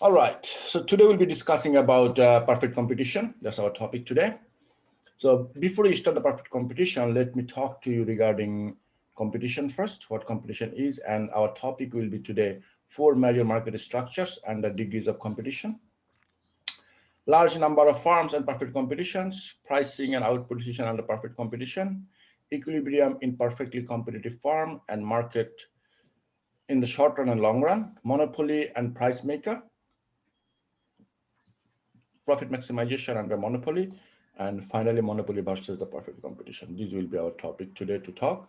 All right, so today we'll be discussing about perfect competition. That's our topic today. So before we start the perfect competition, let me talk to you regarding competition first, what competition is, and our topic will be today 4 major market structures and the degrees of competition. Large number of firms and perfect competitions, pricing and output decision under perfect competition, equilibrium in perfectly competitive firm and market in the short run and long run, monopoly and price maker, profit maximization under monopoly, and finally monopoly versus the perfect competition. This will be our topic today to talk.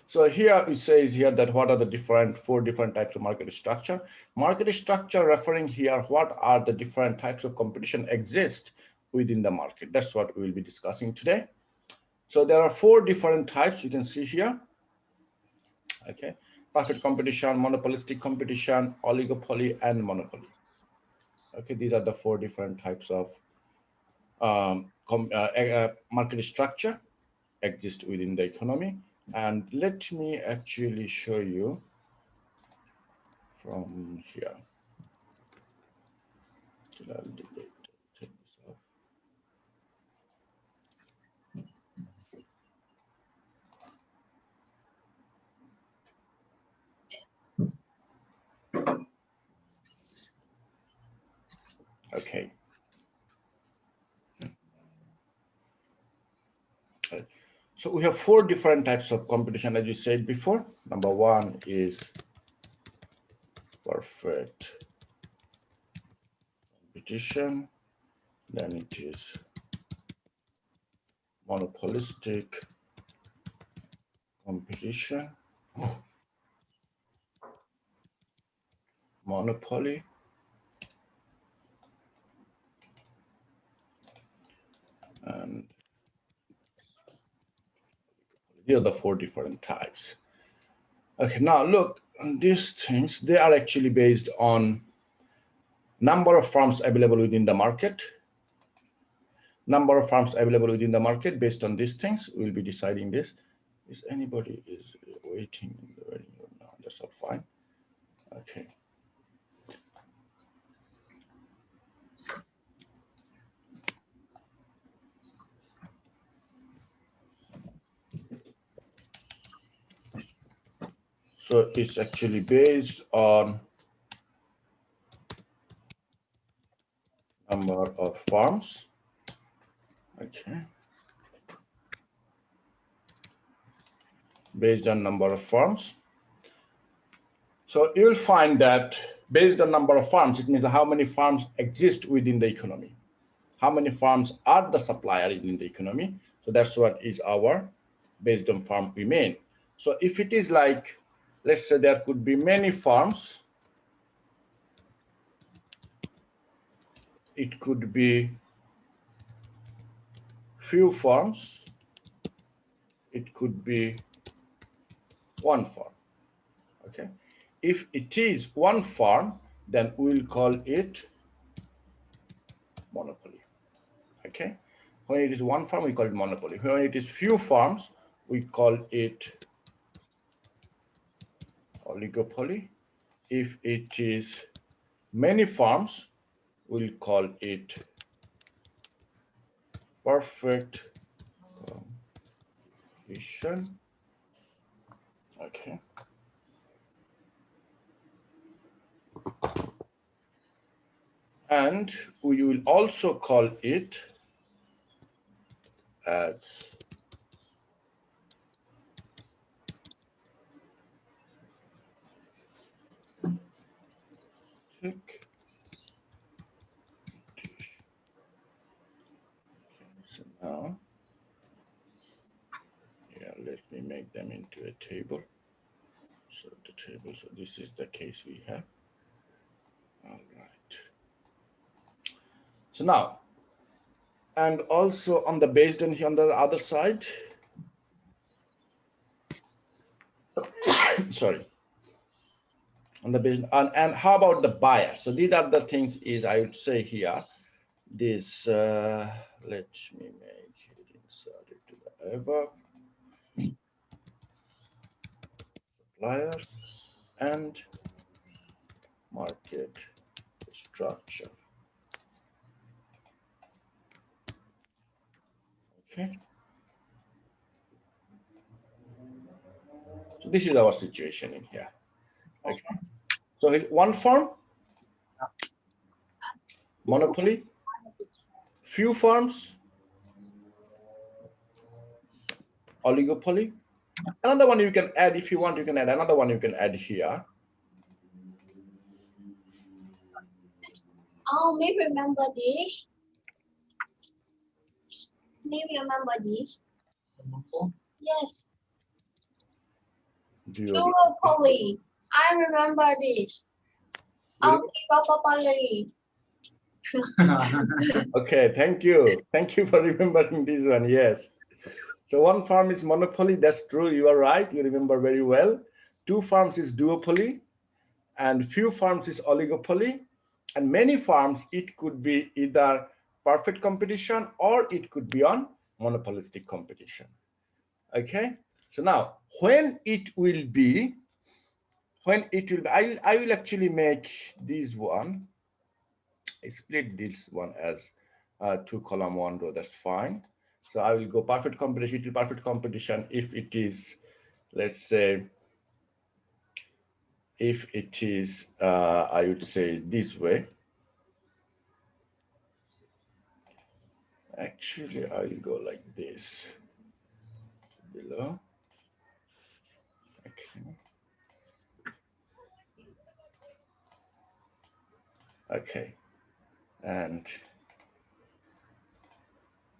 So here it says here that what are the 4 different types of market structure. Market structure referring here what are the different types of competition exist within the market. That's what we will be discussing today. So there are 4 different types you can see here. Okay, perfect competition, monopolistic competition, oligopoly, and monopoly. Okay, these are the 4 different types of market structure exist within the economy. And let me actually show you from here. Take this off. Okay. So we have 4 different types of competition, as you said before. Number 1 is perfect competition. Then it is monopolistic competition, monopoly, and here are the 4 different types. Okay, now look, these things, they are actually based on number of firms available within the market. Number of firms available within the market. Based on these things, we'll be deciding this. Is anybody is waiting in the waiting room now? That's all fine. Okay. So it's actually based on number of firms. Okay. Based on number of firms. So you'll find that based on number of firms, it means how many firms exist within the economy. How many firms are the supplier in the economy. So that's what is our based on firm we mean. So if it is like, let's say there could be many firms, it could be few firms, it could be one firm. Okay, if it is one firm, then we'll call it monopoly. Okay, when it is one firm, we call it monopoly. When it is few firms, we call it oligopoly. If it is many firms, we'll call it perfect competition. Okay. And we will also call it as tick. So now, yeah, let me make them into a table. So the table, so this is the case we have. All right. So now, and also on the based on here on the other side, sorry, on the based and how about the bias? So these are the things is I would say here. This let me make it insert it to the above suppliers and market structure. Okay. So this is our situation in here. Okay. So one firm, monopoly, few firms, oligopoly. Another one you can add if you want, you can add another one you can add here. Oh, me remember this. Me remember this. Yes. Duopoly. I remember this. Oligopoly. Okay, thank you. Thank you for remembering this one. Yes. So one firm is monopoly. That's true. You are right. You remember very well. Two firms is duopoly, and few firms is oligopoly, and many firms it could be either perfect competition or it could be on monopolistic competition. Okay. So now when it will be, I will actually make this one. I split this one as 2-column 1 row. That's fine. So I will go perfect competition to perfect competition if it is, let's say, if it is, I would say this way. Actually, I will go like this below. Okay. Okay. And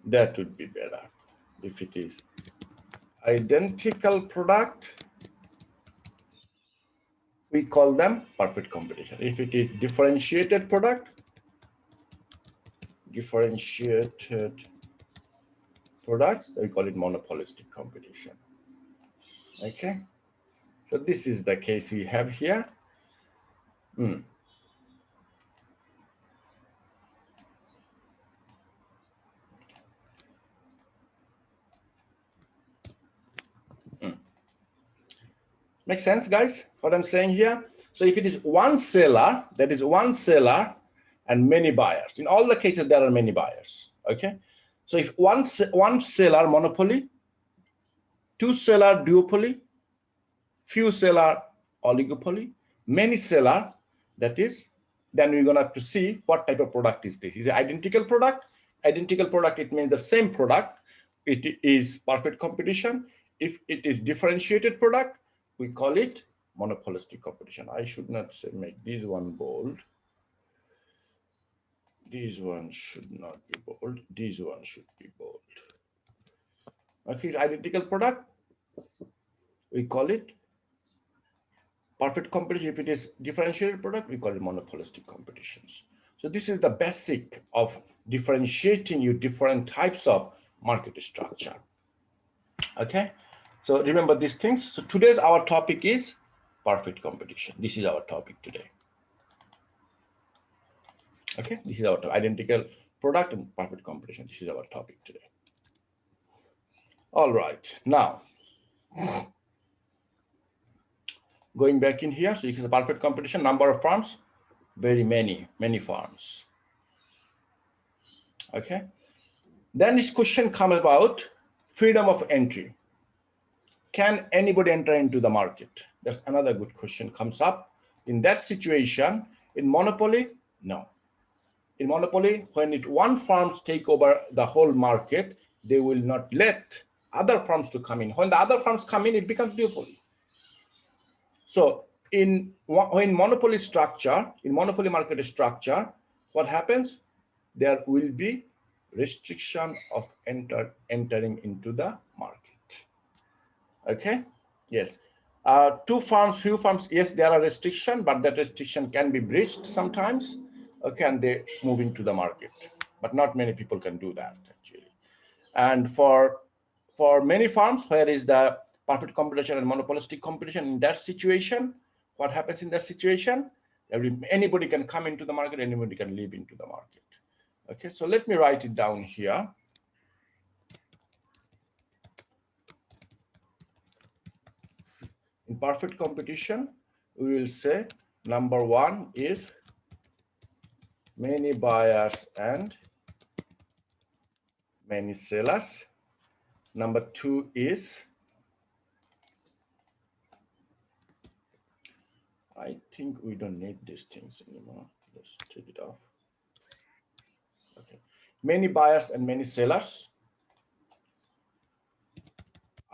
that would be better if it is identical product. We call them perfect competition. If it is differentiated product, products, we call it monopolistic competition. Okay, so this is the case we have here. Make sense, guys, what I'm saying here? So if it is one seller, that is one seller and many buyers. In all the cases, there are many buyers, okay? So if one seller, monopoly, two seller, duopoly, few seller, oligopoly, many seller, that is, then we're gonna have to see what type of product is this. Is it identical product? Identical product, it means the same product. It is perfect competition. If it is differentiated product, we call it monopolistic competition. I should not say make this one bold. This one should not be bold. This one should be bold. Okay, identical product, we call it perfect competition. If it is differentiated product, we call it monopolistic competitions. So this is the basic of differentiating you different types of market structure. Okay, so remember these things. So today's our topic is perfect competition. This is our topic today. Okay, this is our identical product and perfect competition. This is our topic today. All right, now going back in here, so this is a perfect competition. Number of firms, very many firms. Okay, then this question comes about freedom of entry. Can anybody enter into the market? That's another good question comes up. In that situation, in monopoly, no. In monopoly, when one firm take over the whole market, they will not let other firms to come in. When the other firms come in, it becomes duopoly. So when monopoly structure, in monopoly market structure, what happens? There will be restriction of entering into the market. Okay, yes. Two firms, few firms, yes, there are restrictions, but that restriction can be breached sometimes. Okay, and they move into the market, but not many people can do that actually. And for many firms, where is the perfect competition and monopolistic competition, in that situation, what happens in that situation? Anybody can come into the market, anybody can leave into the market. Okay, so let me write it down here. In perfect competition, we will say number one is many buyers and many sellers. Number 2 is, I think we don't need these things anymore. Let's take it off. Okay. Many buyers and many sellers.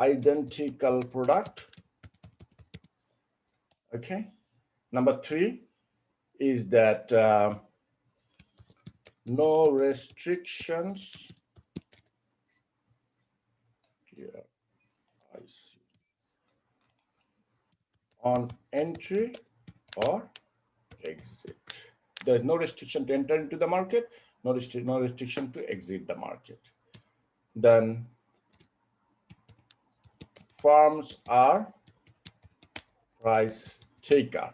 Identical product. Okay. Number 3 is that no restrictions. Here, I see. On entry or exit. There is no restriction to enter into the market, no restriction to exit the market. Then firms are price taker.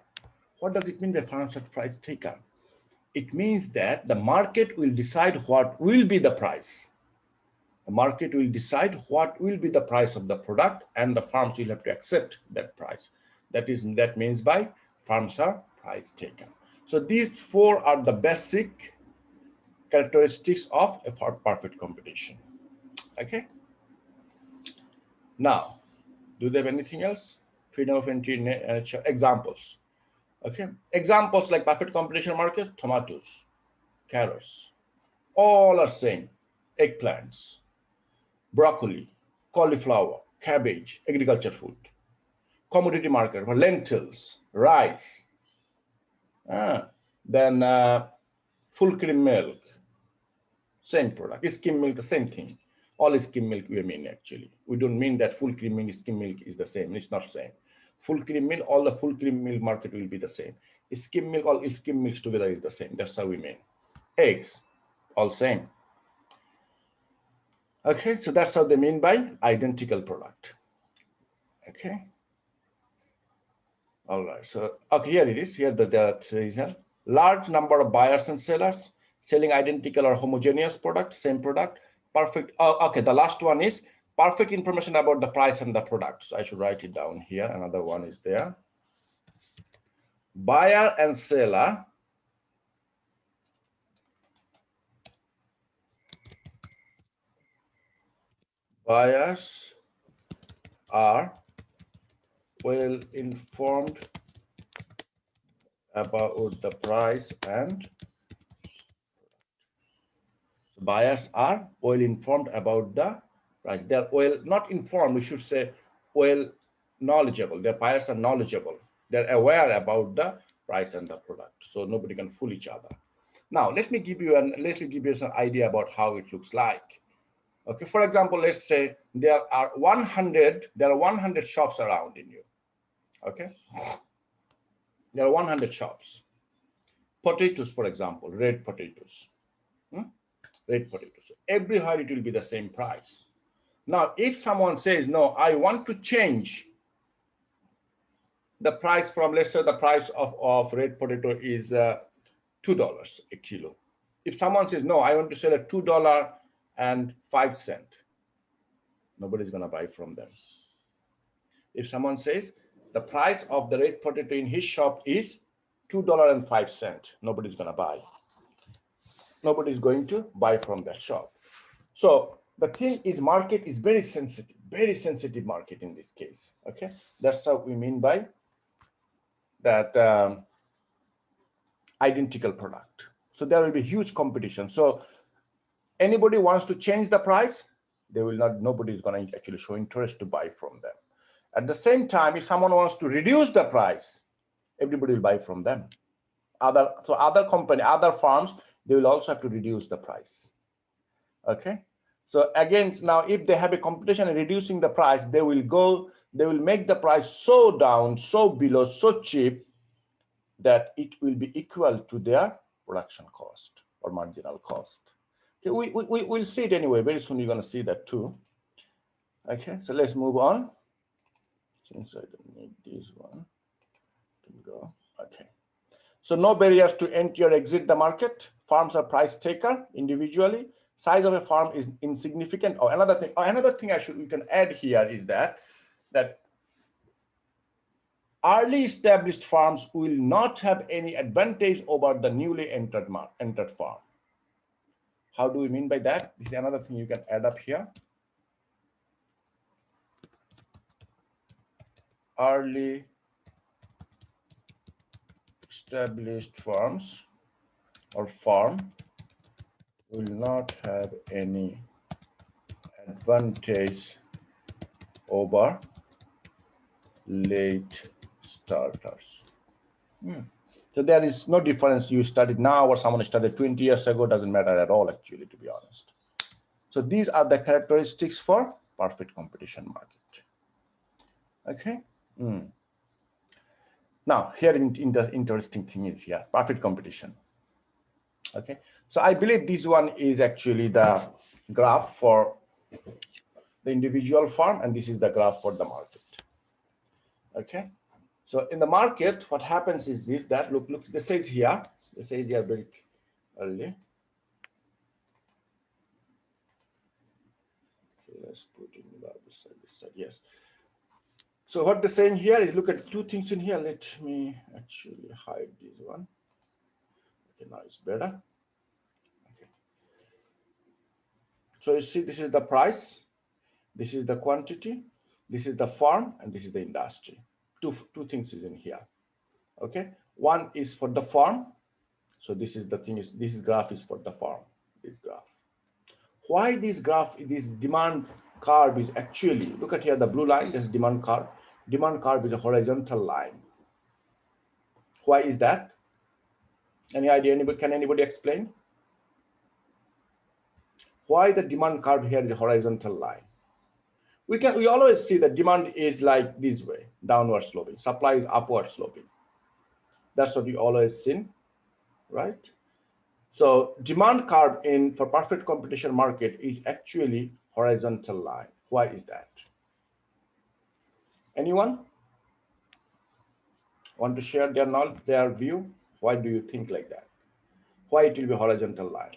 What does it mean by firms are price taker? It means that the market will decide what will be the price. The market will decide what will be the price of the product, and the firms will have to accept that price. That means by firms are price taker. So these 4 are the basic characteristics of a perfect competition. Okay. Now, do they have anything else? Freedom of entry, examples. Okay. Examples like perfect competition market: tomatoes, carrots, all are same. Eggplants, broccoli, cauliflower, cabbage, agriculture food. Commodity market for lentils, rice. Then full cream milk, same product. Skim milk, the same thing. All skim milk we mean actually. We don't mean that full cream milk, skim milk is the same. It's not the same. Full cream milk, all the full cream milk market will be the same. Skim milk, all skim milks together is the same. That's how we mean. Eggs, all same. Okay, so that's how they mean by identical product. Okay. All right, so okay, here it is. Here there is a large number of buyers and sellers selling identical or homogeneous product, same product. Perfect. Okay, the last one is perfect information about the price and the product. So I should write it down here. Another one is there. Buyer and seller buyers are well informed about the price, and buyers are well informed about the price. They are well, not informed, we should say well knowledgeable. Their buyers are knowledgeable. They're aware about the price and the product. So nobody can fool each other. Now let me give you some idea about how it looks like. Okay, for example, let's say there are 100 shops around in you. Okay, there are 100 shops. Potatoes, for example, red potatoes. Red potatoes. Everywhere it will be the same price. Now, if someone says, no, I want to change the price from, let's say the price of red potato is $2 a kilo. If someone says, no, I want to sell at $2.05, nobody's going to buy from them. If someone says the price of the red potato in his shop is $2.05, nobody's going to buy. Nobody's going to buy from that shop. So the thing is, market is very sensitive market in this case. Okay, that's how we mean by that identical product. So there will be huge competition. So anybody wants to change the price, they will not. Nobody is going to actually show interest to buy from them. At the same time, if someone wants to reduce the price, everybody will buy from them. Other farms, they will also have to reduce the price. Okay, so again, now if they have a competition in reducing the price, they will make the price so down, so below, so cheap that it will be equal to their production cost or marginal cost. Okay, we'll see it anyway. Very soon you're going to see that too. Okay, so let's move on. Since I don't need this one, can go. Okay. So no barriers to enter or exit the market. Farms are price taker individually. Size of a farm is insignificant. Oh, another thing we can add here is that early established firms will not have any advantage over the newly entered firm. How do we mean by that? This is another thing you can add up here. Early established firms or firm will not have any advantage over late starters. So there is no difference you studied now or someone studied 20 years ago, doesn't matter at all actually, to be honest. So these are the characteristics for perfect competition market. Okay. Now here in the interesting thing is here, perfect competition. Okay. So I believe this one is actually the graph for the individual firm, and this is the graph for the market. Okay. So in the market, what happens is this, that look, this says here very early. Okay, let's put in this side, yes. So what they're saying here is, look at two things in here. Let me actually hide this one. Okay, now it's better. Okay. So you see, this is the price, this is the quantity, this is the firm, and this is the industry. Two things is in here. Okay, one is for the firm. So this is the thing is, this graph is for the firm, this graph. Why this graph, this demand curve is actually, look at here, the blue line, this demand curve. Demand curve is a horizontal line. Why is that? Any idea? Can anybody explain? Why the demand curve here is a horizontal line? We always see that demand is like this way, downward sloping. Supply is upward sloping. That's what we always seen, right? So demand curve for perfect competition market is actually horizontal line. Why is that? Anyone want to share their knowledge, their view? Why do you think like that? Why it will be horizontal line?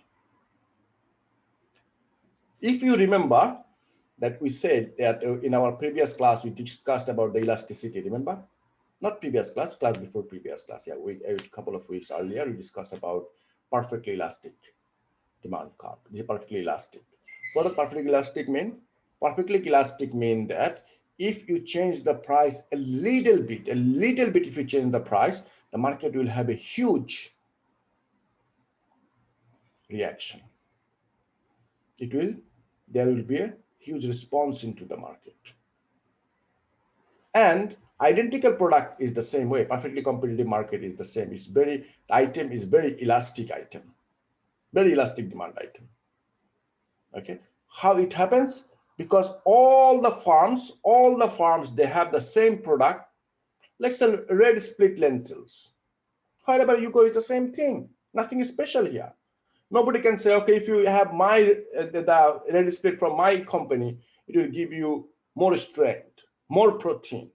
If you remember that we said that in our previous class, we discussed about the elasticity, remember? Not previous class before previous class. Yeah, a couple of weeks earlier, we discussed about perfectly elastic demand curve. This is perfectly elastic. What does perfectly elastic mean? Perfectly elastic means that if you change the price a little bit, if you change the price, the market will have a huge reaction. There will be a huge response into the market. And identical product is the same way. Perfectly competitive market is the same. The item is very elastic item, very elastic demand item. Okay, how it happens? Because all the farms, they have the same product. Like some red split lentils. Wherever you go, it's the same thing. Nothing special here. Nobody can say, okay, if you have the red split from my company, it will give you more strength, more protein.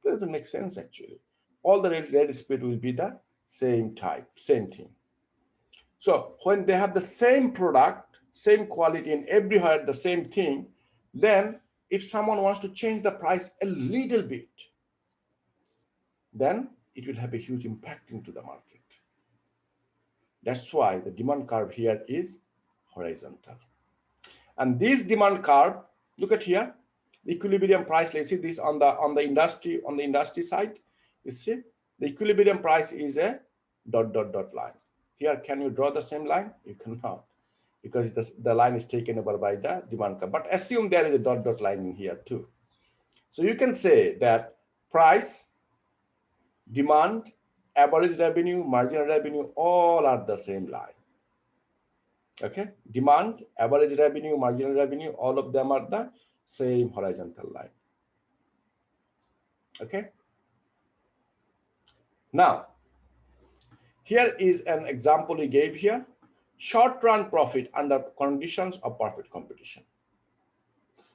That doesn't make sense actually. All the red split will be the same type, same thing. So when they have the same product, same quality, and everywhere the same thing, then if someone wants to change the price a little bit, then it will have a huge impact into the market. That's why the demand curve here is horizontal. And this demand curve, look at here, the equilibrium price. Let's see this on the industry side. You see the equilibrium price is a dot line. Here, can you draw the same line? You cannot, because the line is taken over by the demand curve. But assume there is a dot line in here too. So you can say that price, demand, average revenue, marginal revenue, all are the same line. Okay, demand, average revenue, marginal revenue, all of them are the same horizontal line. Okay. Now, here is an example we gave here. Short-run profit under conditions of perfect competition.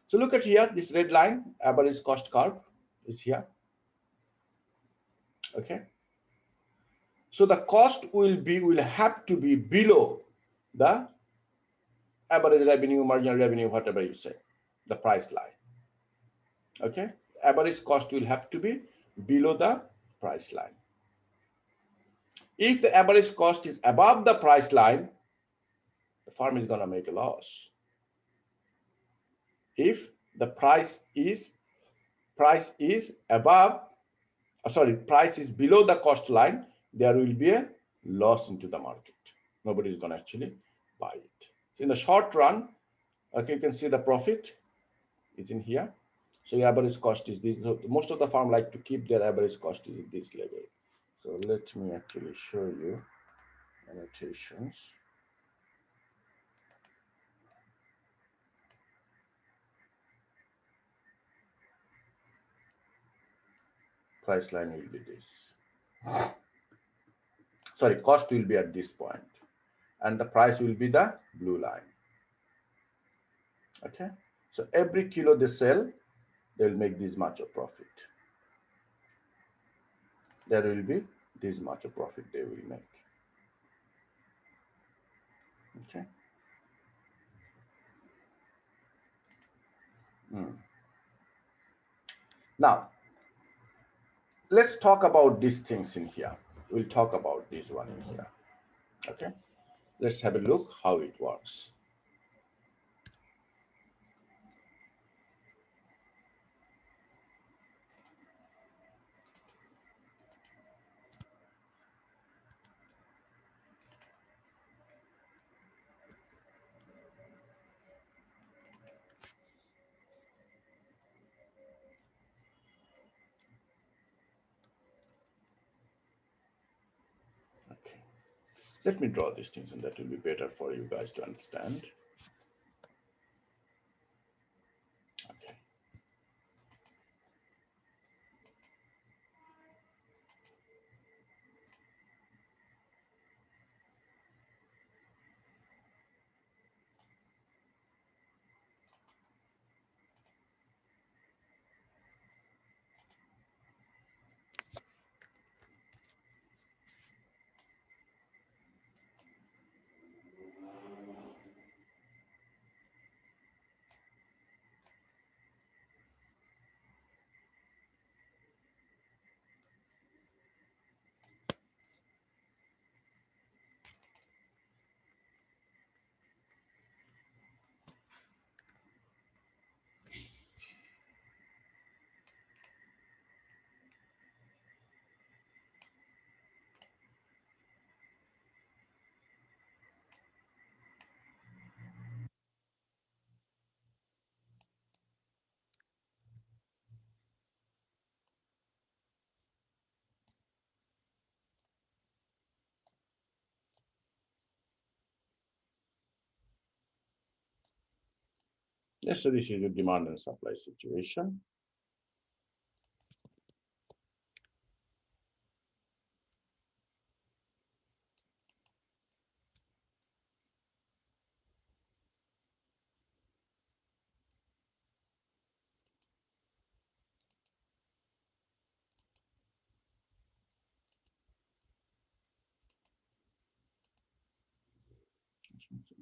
So look at here, this red line, average cost curve is here. Okay. So the cost will have to be below the average revenue, marginal revenue, whatever you say, the price line. Okay, average cost will have to be below the price line. If the average cost is above the price line, the farm is going to make a loss. If the price is above, price is below the cost line, there will be a loss into the market. Nobody is going to actually buy it. So in the short run, okay, you can see the profit is in here. So your average cost is this. So most of the farm like to keep their average cost is at this level. So let me actually show you annotations. Price line will be this. Sorry, cost will be at this point, and the price will be the blue line. Okay, so every kilo they sell, they will make this much of profit. There will be this much of profit they will make. Okay. Now, let's talk about these things in here. We'll talk about this one in here. Okay, let's have a look how it works. Okay, let me draw these things, and that will be better for you guys to understand. Okay. Yes, so this is a demand and supply situation.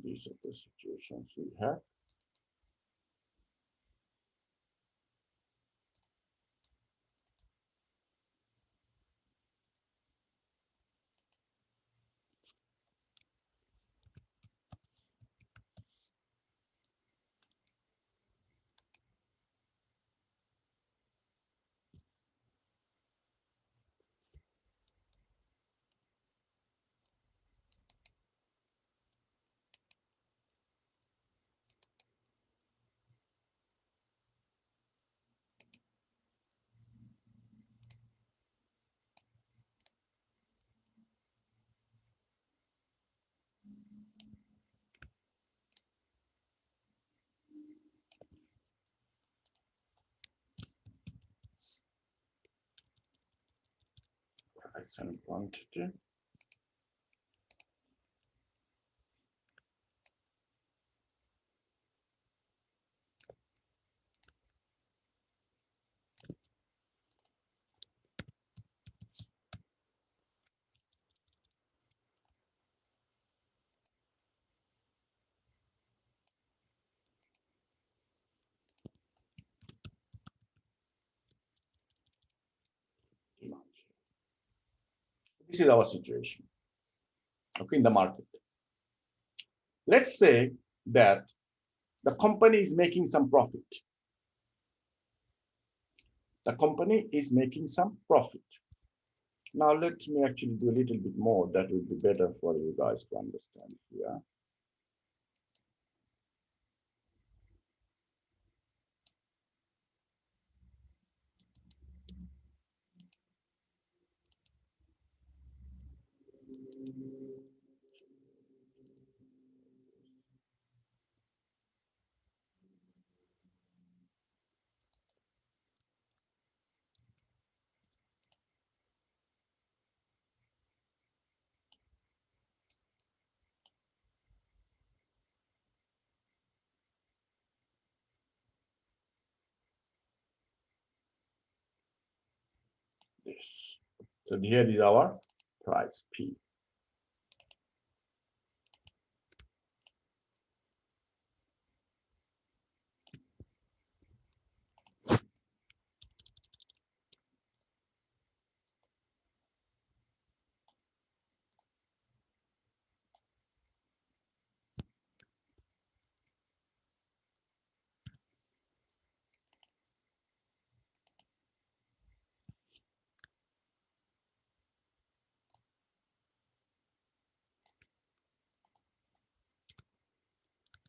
These are the situations we have. Price and quantity. This is our situation, okay, in the market. Let's say that the company is making some profit. The company is making some profit. Now let me actually do a little bit more. That will be better for you guys to understand here. This. So here is our price P.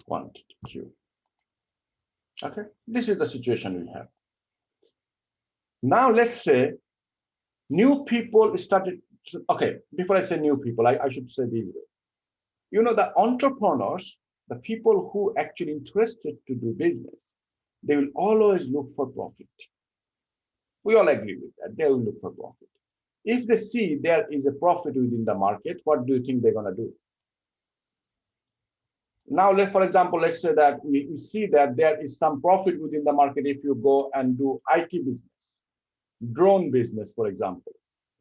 Quantity Q. Okay, this is the situation we have. Now let's say new people started. Okay, before I say new people, I should say this. You know, the entrepreneurs, the people who actually interested to do business, they will always look for profit. We all agree with that. They will look for profit. If they see there is a profit within the market, what do you think they're going to do? Now, for example, let's say that we see that there is some profit within the market if you go and do IT business, drone business, for example.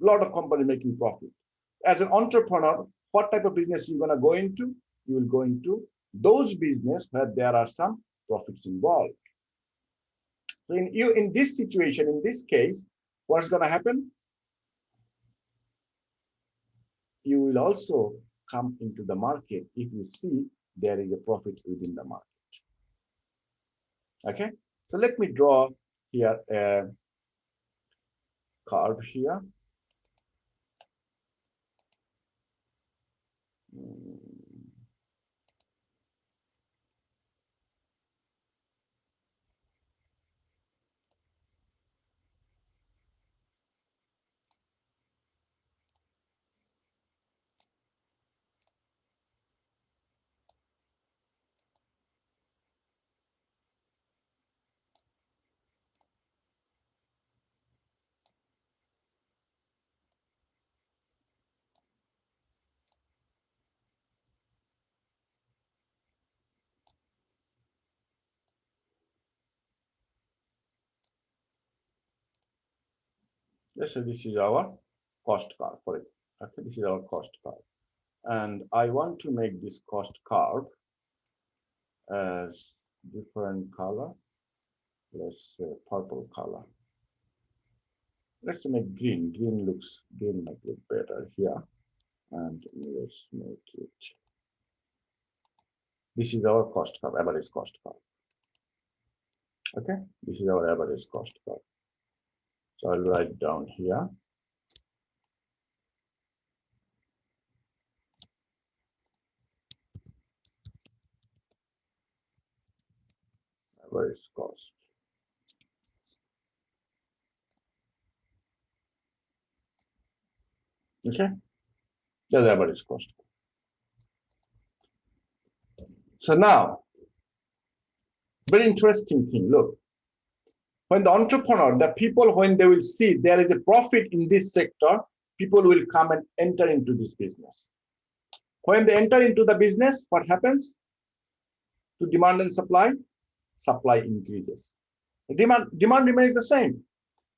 A lot of companies making profit. As an entrepreneur, what type of business you're going to go into? You will go into those business where there are some profits involved. So in this situation, in this case, what's going to happen? You will also come into the market if you see there is a profit within the market. Okay, so let me draw here a curve here. Let's say this is our cost curve for it. Okay, this is our cost curve. And I want to make this cost curve as different color. Let's say purple color. Let's make green. Green might look better here. And let's make it. This is our cost curve, average cost curve. Okay, this is our average cost curve. So I'll write down here. Average cost. Okay, that's the average cost. So now, very interesting thing. Look, when the entrepreneur, the people, when they will see there is a profit in this sector, people will come and enter into this business. When they enter into the business, what happens? To demand and supply increases. Demand remains the same.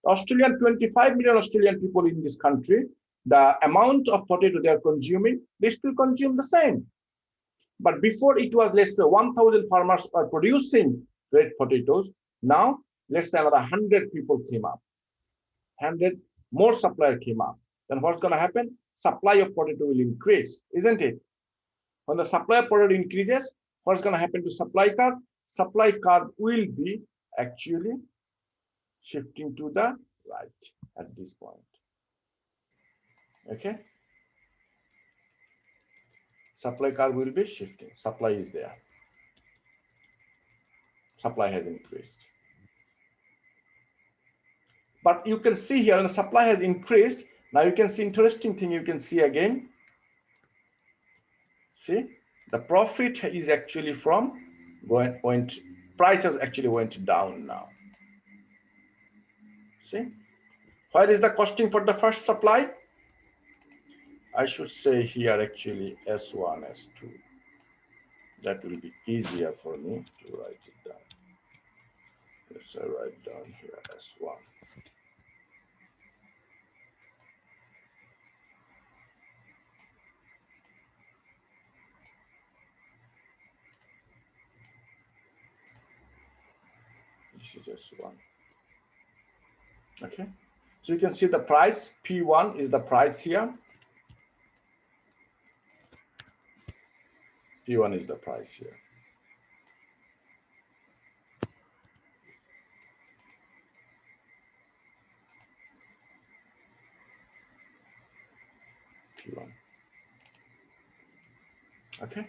25 million Australian people in this country, the amount of potato they are consuming, they still consume the same. But before it was, let's say 1,000 farmers are producing red potatoes. Now, let's say another 100 people came up. 100 more supplier came up. Then what's going to happen? supply of potato will increase, isn't it? When the supply of potato increases, what's going to happen to supply curve? Supply curve will be actually shifting to the right at this point. Okay. Supply curve will be shifting. Supply is there. Supply has increased. But you can see here, when the supply has increased, now you can see interesting thing you can see again. See, the profit is actually from prices actually went down now. See, where is the costing for the first supply? I should say here actually S1, S2. That will be easier for me to write it down. Let's write down here S1. This is S1. Okay, so you can see the price, P1 is the price here. P1 is the price here. P1. Okay,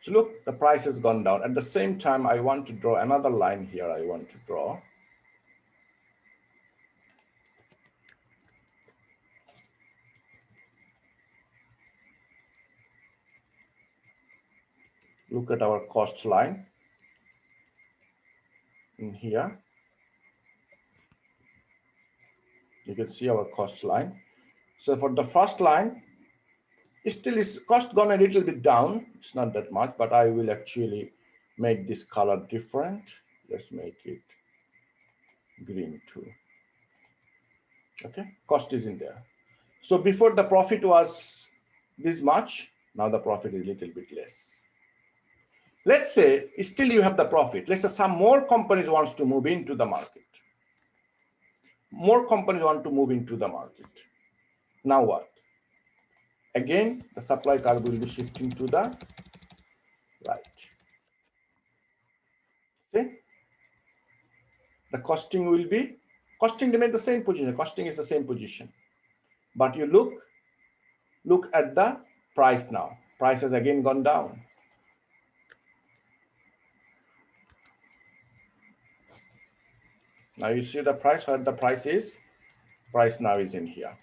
so look, the price has gone down. At the same time, I want to draw another line here. I want to draw. Look at our cost line in here. You can see our cost line. So for the first line, it still is cost gone a little bit down. It's not that much, but I will actually make this color different. Let's make it green too. Okay, cost is in there. So before the profit was this much, now the profit is a little bit less. Let's say still you have the profit. Let's say some more companies wants to move into the market. More companies want to move into the market. Now what? Again, the supply curve will be shifting to the right. See? The costing will be, costing remains the same position. Costing is the same position. But you look at the price now. Price has again gone down. Now you see the price, where the price is. Price now is in here.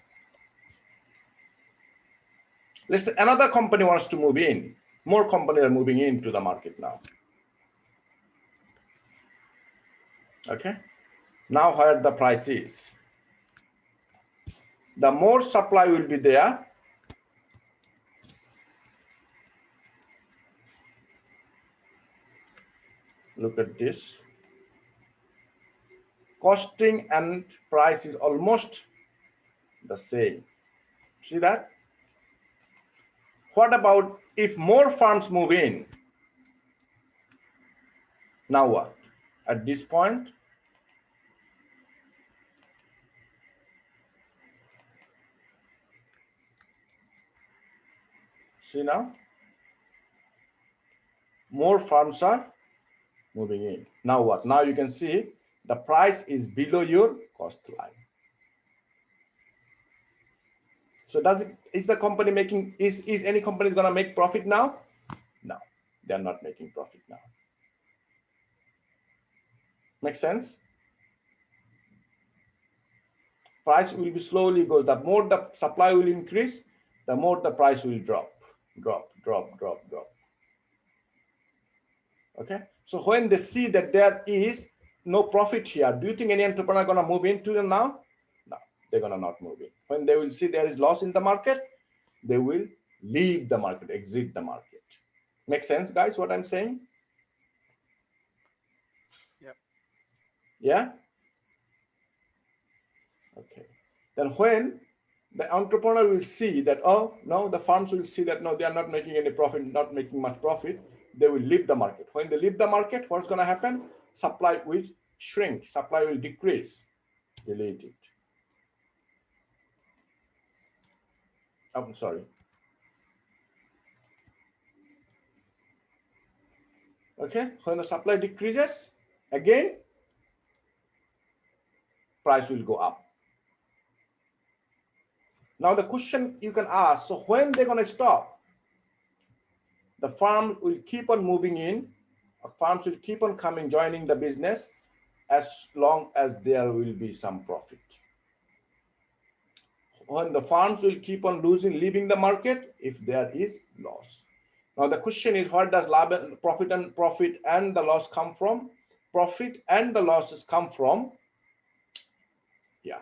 Let's say another company wants to move in. More companies are moving into the market now. Okay. Now where the price is. The more supply will be there. Look at this. Costing and price is almost the same. See that? What about if more farms move in? Now what? At this point, see now? More farms are moving in. Now what? Now you can see the price is below your cost line. So is the company making, is any company gonna make profit now? No, they're not making profit now. Make sense? Price will be slowly go. The more the supply will increase, the more the price will drop. Okay. So when they see that there is no profit here, do you think any entrepreneur gonna move into them now? No, they're gonna not move in. When they will see there is loss in the market, they will leave the market, exit the market. Make sense, guys, what I'm saying? Yep. Yeah? Okay. Then when the entrepreneur will see that, oh, no, the farms will see that, no, they are not making any profit, not making much profit, they will leave the market. When they leave the market, what's going to happen? Supply will shrink, supply will decrease. Delete it. I'm sorry. Okay, when the supply decreases, again, price will go up. Now the question you can ask, so when they're going to stop? The farm will keep on moving in, farms will keep on coming, joining the business as long as there will be some profit. When the farms will keep on leaving the market if there is loss. Now the question is, what does profit and the loss come from? Profit and the losses come from, yeah,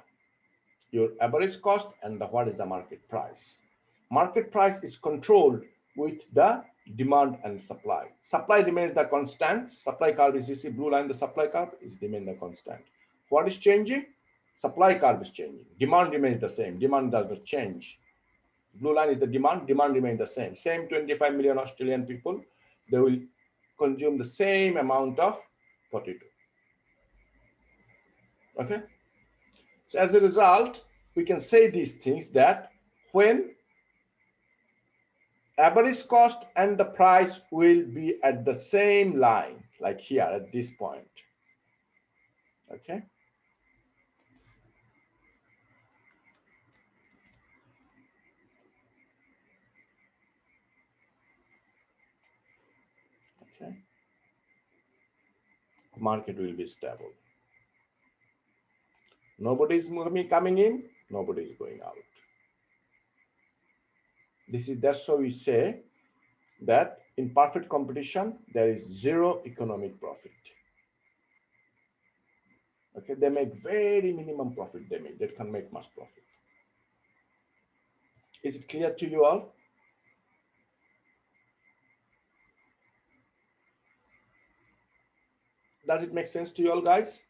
your average cost and what is the market price. Market price is controlled with the demand and supply. Supply remains the constant. Supply curve is, you see blue line, the supply curve is remain the constant. What is changing? Supply curve is changing. Demand remains the same. Demand does not change. Blue line is the demand. Demand remains the same. Same 25 million Australian people, they will consume the same amount of potato. Okay. So as a result, we can say these things that when average cost and the price will be at the same line, like here at this point. Okay. Okay. Market will be stable. Nobody is coming in, nobody is going out. That's why we say that in perfect competition, there is zero economic profit. Okay, they make very minimum profit, they can make much profit. Is it clear to you all? Does it make sense to you all, guys?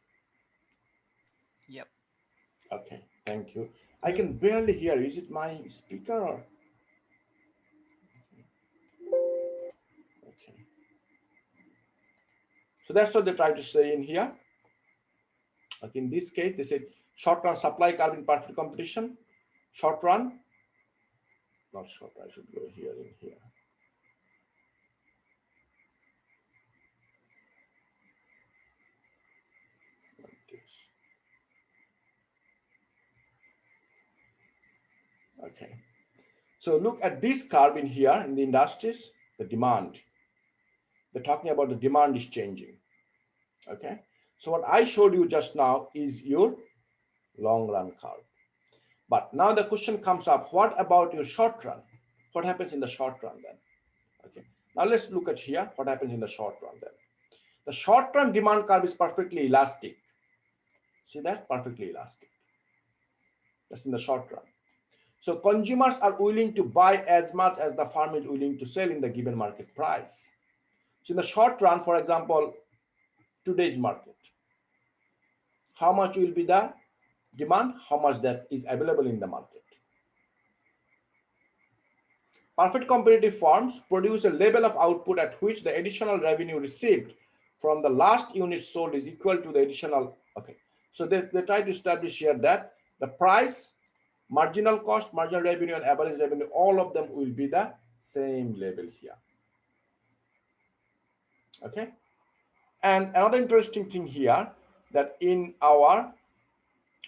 Yep. Okay, thank you. I can barely hear. Is it my speaker or? Okay. So that's what they try to say in here. Okay, in this case, they said short run supply curve in perfect competition. Short run, not short, I should go here in here. Okay. So look at this curve in here in the industries, the demand. They're talking about the demand is changing. Okay. So what I showed you just now is your long run curve. But now the question comes up, what about your short run? What happens in the short run then? Okay. Now let's look at here, what happens in the short run then. The short run demand curve is perfectly elastic. See that? Perfectly elastic. That's in the short run. So consumers are willing to buy as much as the farm is willing to sell in the given market price. So in the short run, for example, today's market, how much will be the demand, how much that is available in the market. Perfect competitive farms produce a level of output at which the additional revenue received from the last unit sold is equal to the additional. Okay, so they try to establish here that the price, marginal cost, marginal revenue, and average revenue, all of them will be the same level here. Okay, and another interesting thing here, that in our,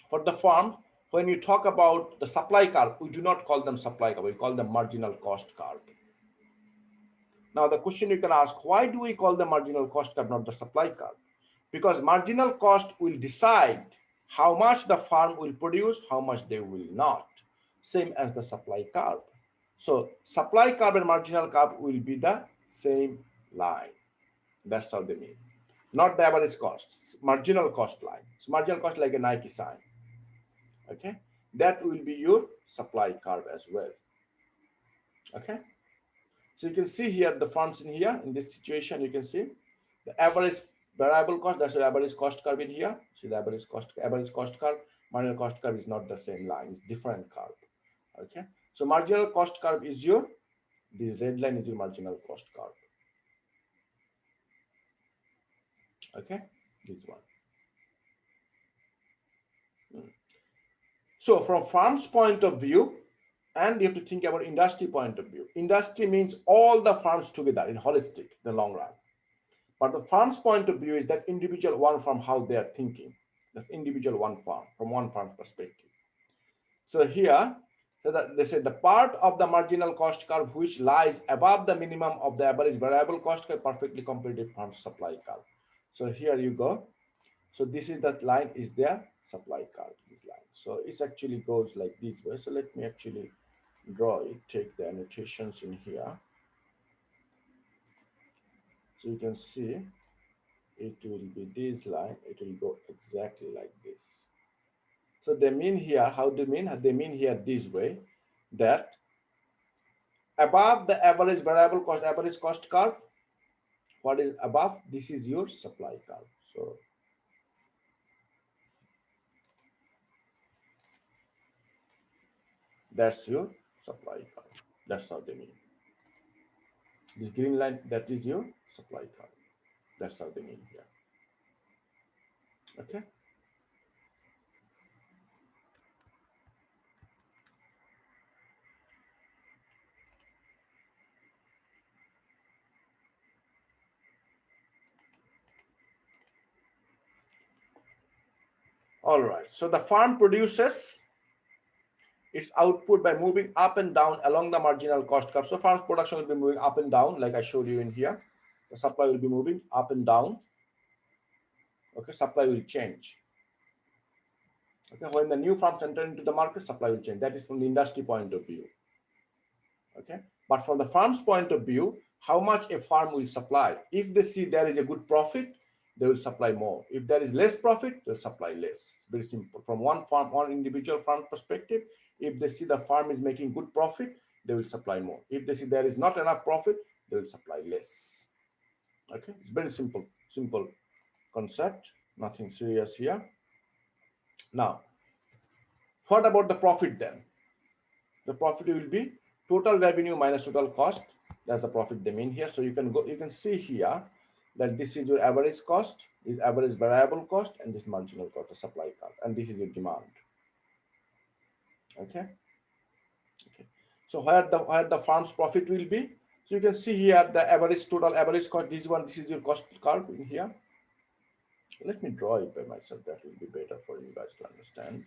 for the farm, when you talk about the supply curve, we do not call them supply curve, we call them marginal cost curve. Now the question you can ask, why do we call the marginal cost curve, not the supply curve? Because marginal cost will decide how much the farm will produce, how much they will not, same as the supply curve. So supply curve and marginal curve will be the same line. That's how they mean. Not the average cost, marginal cost line. So marginal cost like a Nike sign. Okay, that will be your supply curve as well. Okay, so you can see here the farms in here, in this situation, you can see the average variable cost, that's the average cost curve in here. See the average cost curve, marginal cost curve is not the same line, it's different curve. Okay, so marginal cost curve is your, this red line is your marginal cost curve. Okay, this one. So from farm's point of view, And you have to think about industry point of view. Industry means all the farms together in holistic, the long run. But the farm's point of view is that individual one farm, how they are thinking. That's individual one farm, from one farm's perspective. So here, so that they say the part of the marginal cost curve which lies above the minimum of the average variable cost curve, perfectly competitive farm supply curve. So here you go. So this is that line is their supply curve, this line. So it actually goes like this way. So let me actually draw it, take the annotations in here. So you can see it will be this line, it will go exactly like this. So they mean here, how they mean? They mean here this way, that above the average variable cost, average cost curve, what is above? This is your supply curve. So that's your supply curve. That's how they mean. This green line, that is your supply curve. That's how they mean here. Okay. All right. So the farm produces its output by moving up and down along the marginal cost curve. So farm's production will be moving up and down, like I showed you in here. The supply will be moving up and down. Okay, supply will change. Okay, when the new farms enter into the market, supply will change. That is from the industry point of view. Okay, but from the farm's point of view, how much a farm will supply? If they see there is a good profit, they will supply more. If there is less profit, they'll supply less. It's very simple. From one farm, one individual farm perspective, if they see the farm is making good profit, they will supply more. If they see there is not enough profit, they will supply less. Okay, it's very simple concept, nothing serious here. Now, what about the profit then? The profit will be total revenue minus total cost. That's the profit they mean here. So you can go, you can see here that this is your average cost, is average variable cost, and this marginal cost, the supply curve, and this is your demand. Okay. Okay. So where the farm's profit will be? So you can see here the average total average cost. This one, this is your cost curve in here. Let me draw it by myself. That will be better for you guys to understand.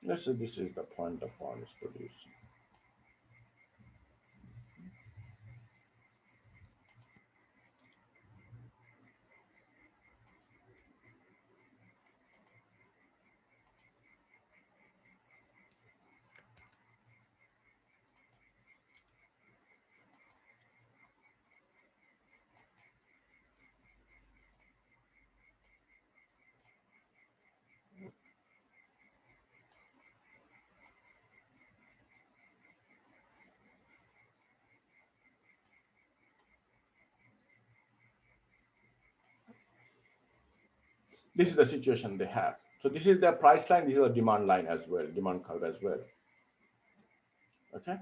Let's say this is the point the farm is producing. This is the situation they have. So this is their price line. This is a demand line as well, demand curve as well. Okay.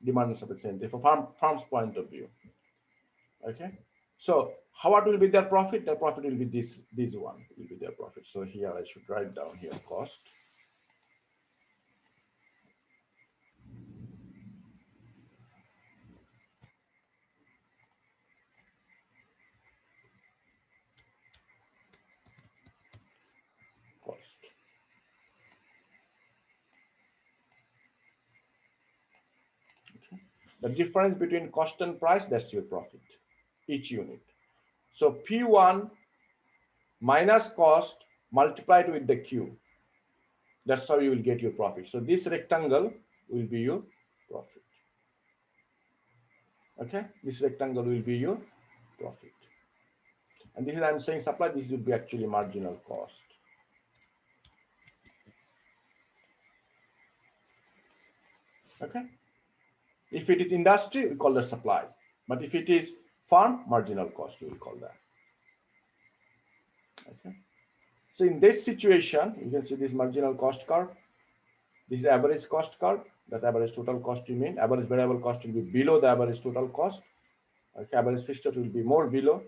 Demand and supply chain for farm's point of view. Okay. So what will be their profit? Their profit will be this one will be their profit. So here I should write down here cost. Cost. Okay. The difference between cost and price, that's your profit, each unit. So P1 minus cost multiplied with the Q. That's how you will get your profit. So this rectangle will be your profit. Okay, this rectangle will be your profit. And this is, I'm saying supply, this would be actually marginal cost. Okay. If it is industry, we call that supply. But if it is farm, marginal cost, we will call that. Okay. So in this situation, you can see this marginal cost curve. This is average cost curve. That average total cost you mean. Average variable cost will be below the average total cost. Okay, average fixed cost will be more below.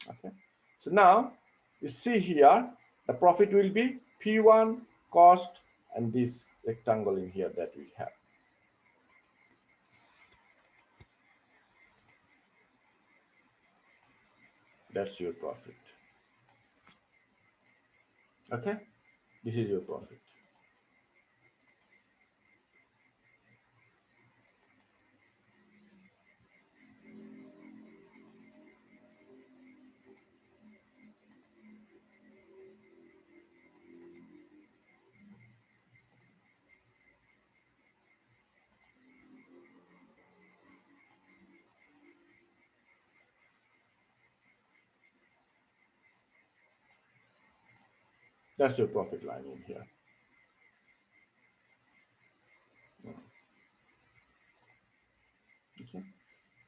Okay, so now you see here the profit will be P1 cost and this rectangle in here that we have. That's your profit. Okay, this is your profit. That's your profit line in here. Okay.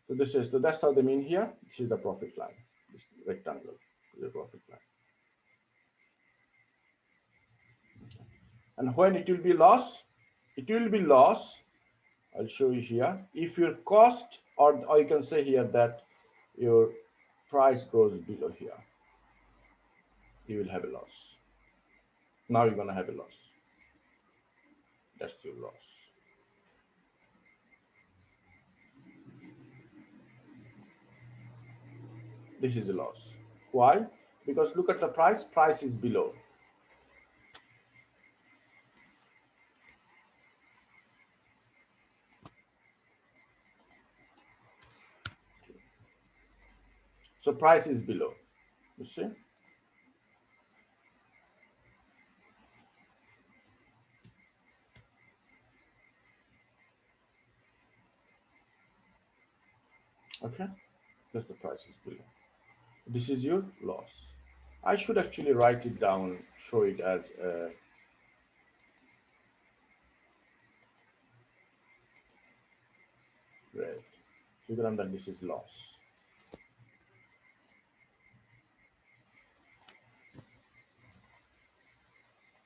So that's how they mean here. This is the profit line. This rectangle is the profit line. Okay. And when it will be loss, it will be loss. I'll show you here. If your cost, or you can say here that your price goes below here, you will have a loss. Now you're gonna have a loss. That's your loss. This is a loss. Why? Because look at the price. Price is below. So price is below. You see? Okay, that's the price is below. This is your loss. I should actually write it down, show it as red. You can understand this is loss.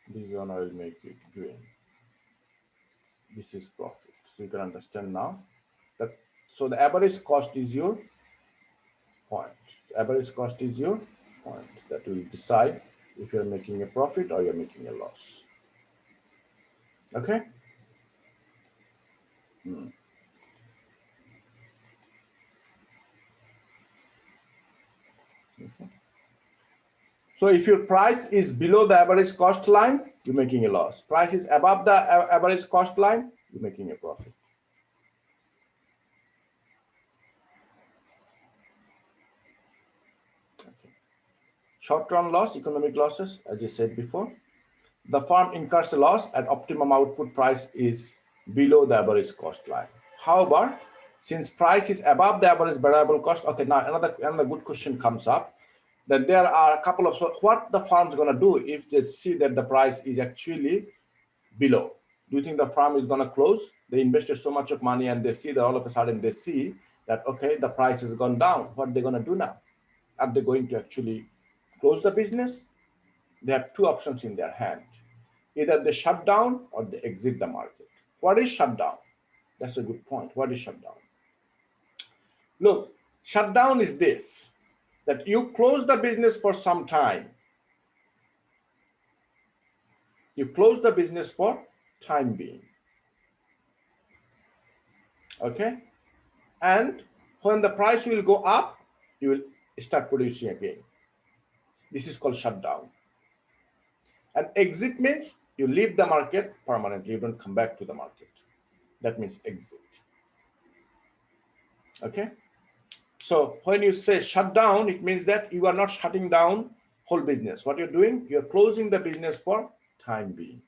This one I will make it green. This is profit. So you can understand now that. So the average cost is your point. Average cost is your point that will decide if you're making a profit or you're making a loss. Okay. Okay. So if your price is below the average cost line, you're making a loss. Price is above the average cost line, you're making a profit. Okay. Short-term loss, economic losses, as I said before. The firm incurs a loss at optimum output price is below the average cost line. However, since price is above the average variable cost, okay, now another good question comes up. That there are a couple of, so what the firm's going to do if they see that the price is actually below? Do you think the firm is going to close? They invested so much of money and they see that all of a sudden they see that, okay, the price has gone down. What are they going to do now? Are they going to actually close the business? They have two options in their hand. Either they shut down or they exit the market. What is shutdown? That's a good point. What is shutdown? Look, shutdown is this, that you close the business for some time. You close the business for time being. Okay? And when the price will go up, you will start producing again. This is called shutdown. And exit means you leave the market permanently. You don't come back to the market. That means exit. Okay? So when you say shut down, it means that you are not shutting down whole business. What you're doing, you're closing the business for time being.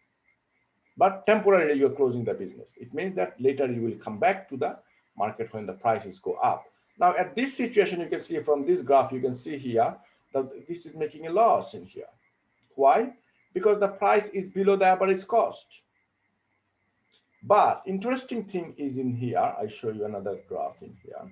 But temporarily you're closing the business. It means that later you will come back to the market when the prices go up. Now at this situation, you can see from this graph, you can see here that this is making a loss in here. Why? Because the price is below the average cost. But interesting thing is in here, I show you another graph in here.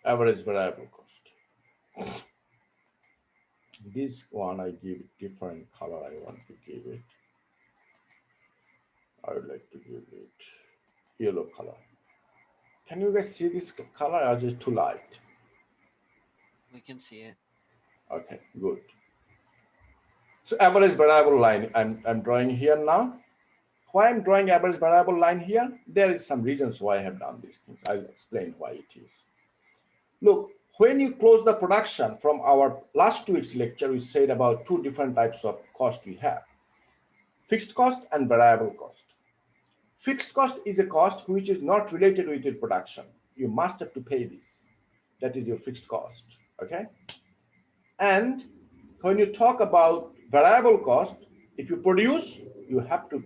average variable cost. This one I give different color. I want to give it. I would like to give it yellow color. Can you guys see this color or just too light? We can see it. Okay, good. So average variable line I'm drawing here now. Why I'm drawing average variable line here? There is some reasons why I have done these things. I'll explain why it is. Look, when you close the production, from our last 2 weeks lecture, we said about 2 different types of cost we have: fixed cost and variable cost. Fixed cost is a cost which is not related with your production. You must have to pay this. That is your fixed cost, okay? And when you talk about variable cost, if you produce, you have to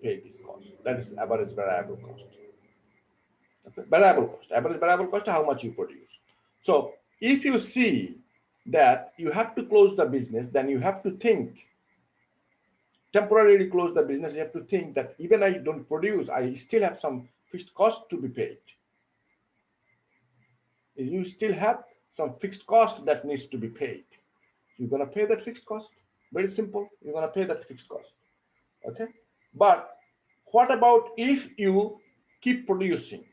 pay this cost. That is average variable cost. Okay? Variable cost, average variable cost, how much you produce. So if you see that you have to close the business, then you have to think, temporarily close the business, you have to think that even I don't produce, I still have some fixed cost to be paid. You still have some fixed cost that needs to be paid. You're going to pay that fixed cost. Very simple. You're going to pay that fixed cost. Okay. But what about if you keep producing?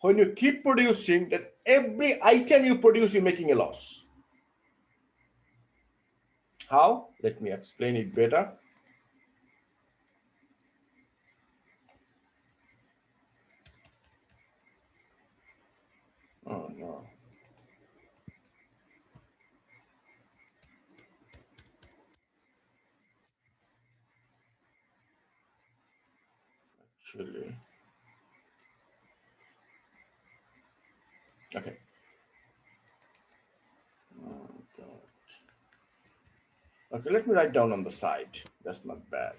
When you keep producing, that every item you produce, you're making a loss. How? Let me explain it better. Oh, no. Actually, okay. Oh, God. Okay, let me write down on the side. That's not bad.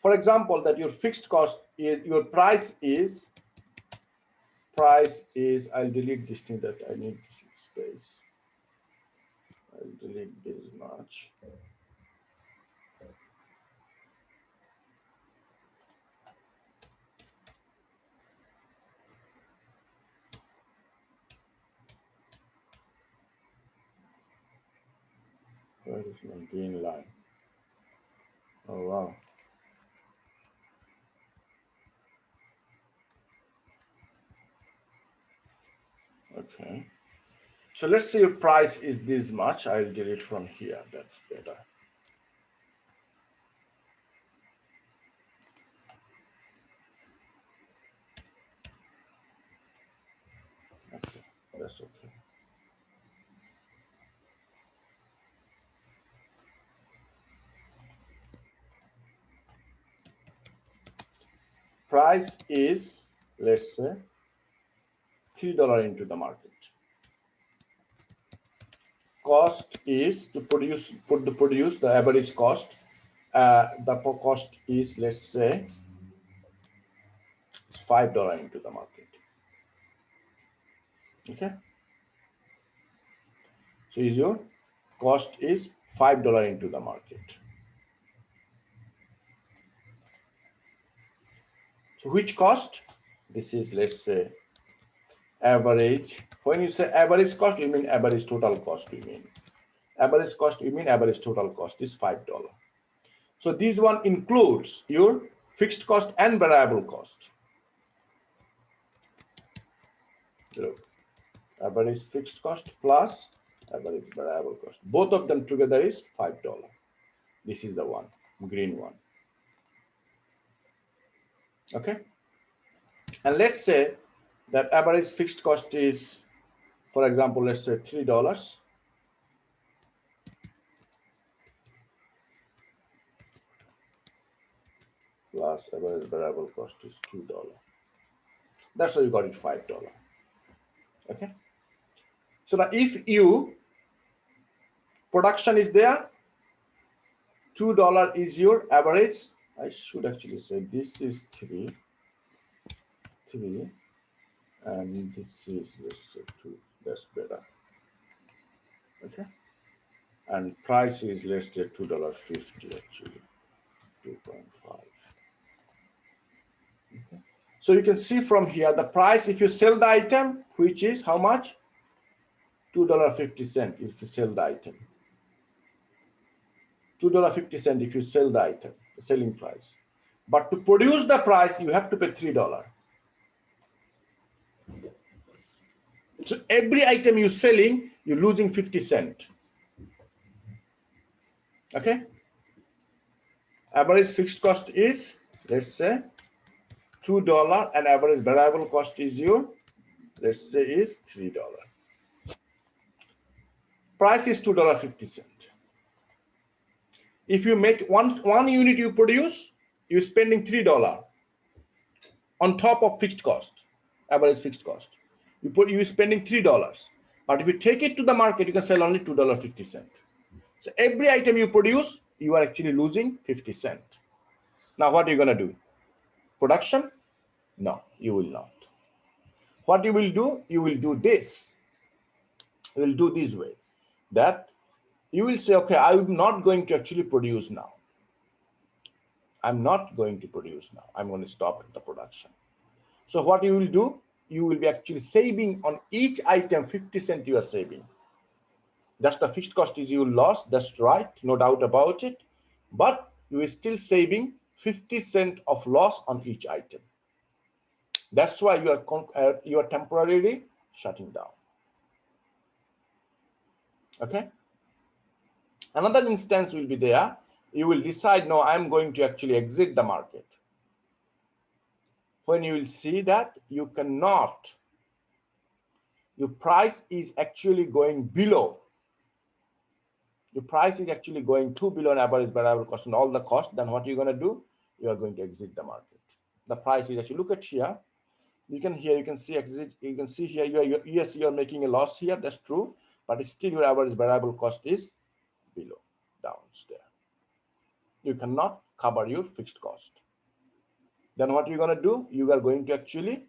For example, that your fixed cost is, your price is, I'll delete this thing that I need space. I'll delete this much. Where is my green line? Oh, wow. Okay. So let's say your price is this much. I'll delete from here. That's better. Okay, that's okay. Price is, let's say, $3 into the market. Cost is to produce, the average cost. The cost is, let's say, $5 into the market. Okay. So is your cost is $5 into the market. So which cost? This is, let's say, average. When you say average cost, you mean average total cost. You mean average cost. You mean average total cost is $5. So this one includes your fixed cost and variable cost. Look, average fixed cost plus average variable cost. Both of them together is $5. This is the one, green one. Okay. And let's say that average fixed cost is, for example, let's say $3. Plus average variable cost is $2. That's why you got it $5. Okay. So now if you production is there, $2 is your average. I should actually say this is 3, and this is, let's say, 2. That's better. Okay. And price is, let's say, $2.50 actually, 2.5. Okay. So you can see from here the price if you sell the item, which is how much? $2.50 if you sell the item. $2.50 if you sell the item, the selling price. But to produce the price, you have to pay $3. So every item you're selling, you're losing 50 cents. Okay? Average fixed cost is, let's say, $2, and average variable cost is your, let's say, is $3. Price is $2.50. If you make one unit you produce, you're spending $3 on top of fixed cost, average fixed cost. You're spending $3. But if you take it to the market, you can sell only $2.50. So every item you produce, you are actually losing 50 cents. Now what are you going to do? Production? No, you will not. What you will do? You will do this. You will do this way. That you will say, okay, I'm not going to actually produce now. I'm not going to produce now. I'm going to stop the production. So what you will do? You will be actually saving on each item 50 cents you are saving. That's the fixed cost is you lost. That's right, no doubt about it. But you are still saving 50 cents of loss on each item. That's why you are temporarily shutting down. Okay. Another instance will be there. You will decide, no, I'm going to actually exit the market. When you will see that you cannot, your price is actually going below. Your price is actually going too below an average variable cost and all the cost, then what you're going to do? You are going to exit the market. The price is actually, look at here. You can see exit. You can see here, yes, you are making a loss here. That's true, but still your average variable cost is below, downstairs. You cannot cover your fixed cost. Then what you're going to do? You are going to actually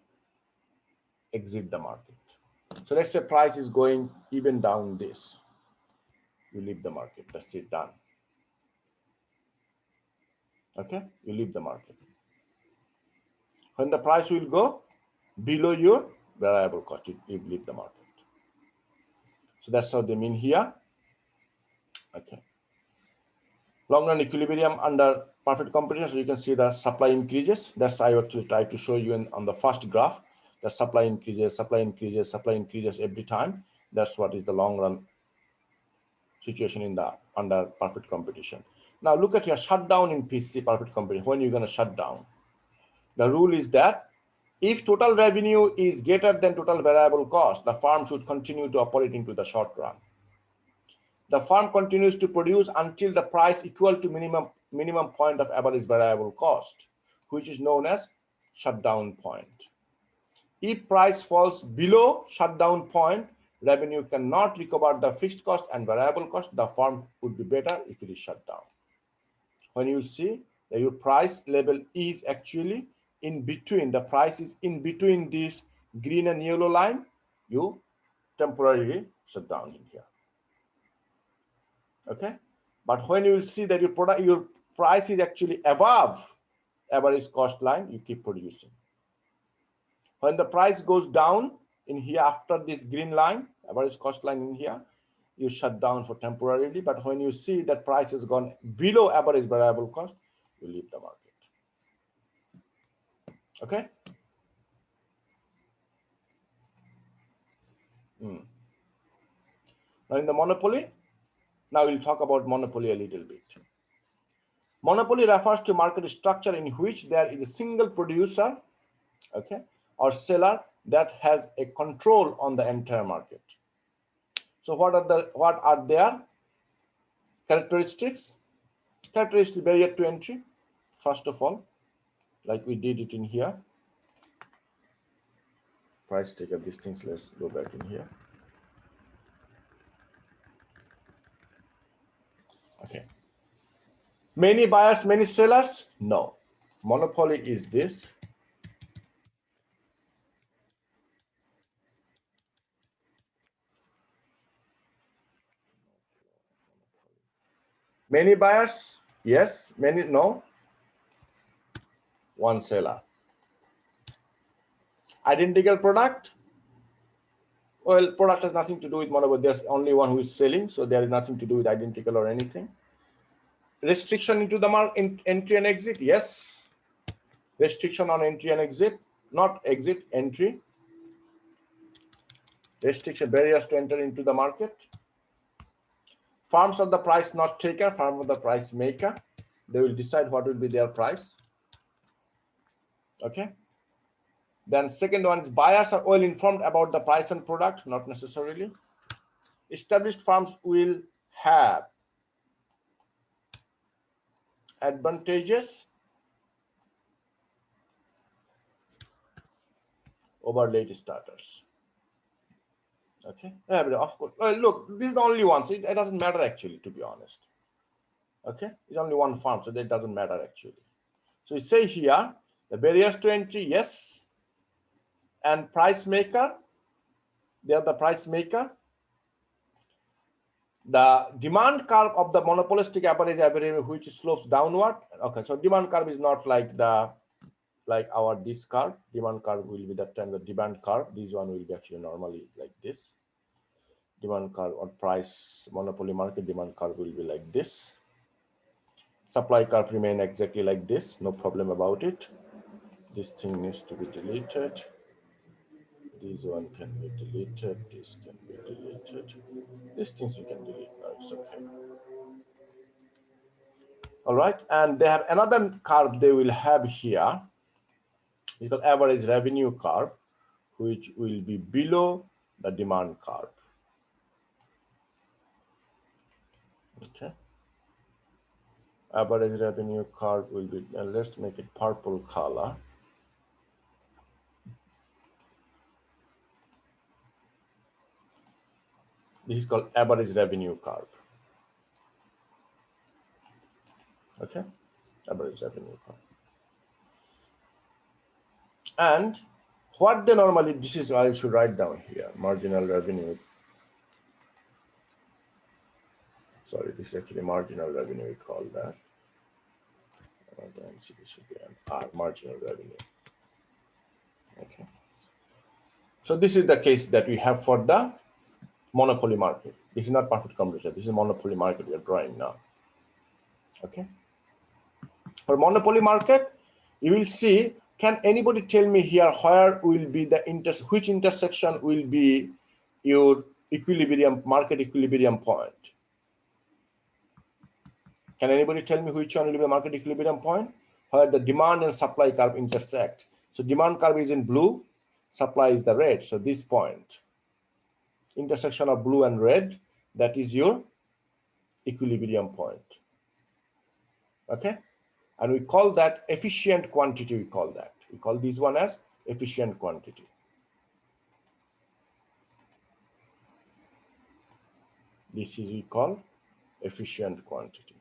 exit the market. So let's say price is going even down this. You leave the market. That's it, done. Okay, you leave the market. When the price will go below your variable cost, you leave the market. So that's how they mean here. Okay. Long run equilibrium under perfect competition. So you can see the supply increases. That's I actually try to show you on the first graph. The supply increases, supply increases, supply increases every time. That's what is the long run situation in the under perfect competition. Now look at your shutdown in PC perfect competition. When you're going to shut down, the rule is that if total revenue is greater than total variable cost, the firm should continue to operate into the short run. The firm continues to produce until the price equal to minimum point of average variable cost, which is known as shutdown point. If price falls below shutdown point, revenue cannot recover the fixed cost and variable cost. The firm would be better if it is shut down. When you see that your price level is actually in between, the price is in between this green and yellow line, you temporarily shut down in here. Okay, but when you will see that your price is actually above average cost line, you keep producing. When the price goes down in here after this green line, average cost line in here, you shut down for temporarily. But when you see that price has gone below average variable cost, you leave the market. Okay. Now in the monopoly, now we'll talk about monopoly a little bit. Monopoly refers to market structure in which there is a single producer, okay, or seller that has a control on the entire market. So what are their characteristics? Characteristic barrier to entry. First of all, like we did it in here. Price taker, these things, let's go back in here. Okay. Many buyers, many sellers? No. Monopoly is this. Many buyers? Yes. Many? No. One seller. Identical product? Well, product has nothing to do with monopoly. There's only one who is selling, so there is nothing to do with identical or anything. Restriction into the market, entry and exit, yes. Restriction on entry and exit, not exit, entry. Restriction, barriers to enter into the market. Firms are the price not taker, firm are the price maker. They will decide what will be their price. Okay. Then second one is buyers are well informed about the price and product, not necessarily. Established firms will have advantages over late starters. Okay, yeah, but of course. Well, look, this is the only one, so it doesn't matter actually, to be honest. Okay, it's only one firm, so that doesn't matter actually. So we say here the barriers to entry, yes, and price maker. They are the price maker. The demand curve of the monopolistic average which slopes downward. Okay, so demand curve is not like our this curve. Demand curve will be that time the demand curve. This one will be actually normally like this. Demand curve or price monopoly market demand curve will be like this. Supply curve remain exactly like this. No problem about it. This thing needs to be deleted. This one can be deleted. This can be deleted. These things you can delete now. It's okay. All right, and they have another curve they will have here. It's called average revenue curve, which will be below the demand curve. Okay. Average revenue curve will be, let's make it purple color. This is called average revenue curve. Okay, average revenue curve. And what they normally, this is, I should write down here, marginal revenue. Sorry, this is actually marginal revenue, we call that. It should be an R, marginal revenue. Okay. So this is the case that we have for the monopoly market. This is not perfect competition. This is monopoly market we are drawing now. Okay. For monopoly market, you will see, can anybody tell me here where will be the which intersection will be your equilibrium, market equilibrium point? Can anybody tell me which one will be the market equilibrium point? Where the demand and supply curve intersect. So demand curve is in blue, supply is the red. So this point, intersection of blue and red, that is your equilibrium point. Okay, and we call that efficient quantity. We call that, we call this one as efficient quantity. This is we call efficient quantity.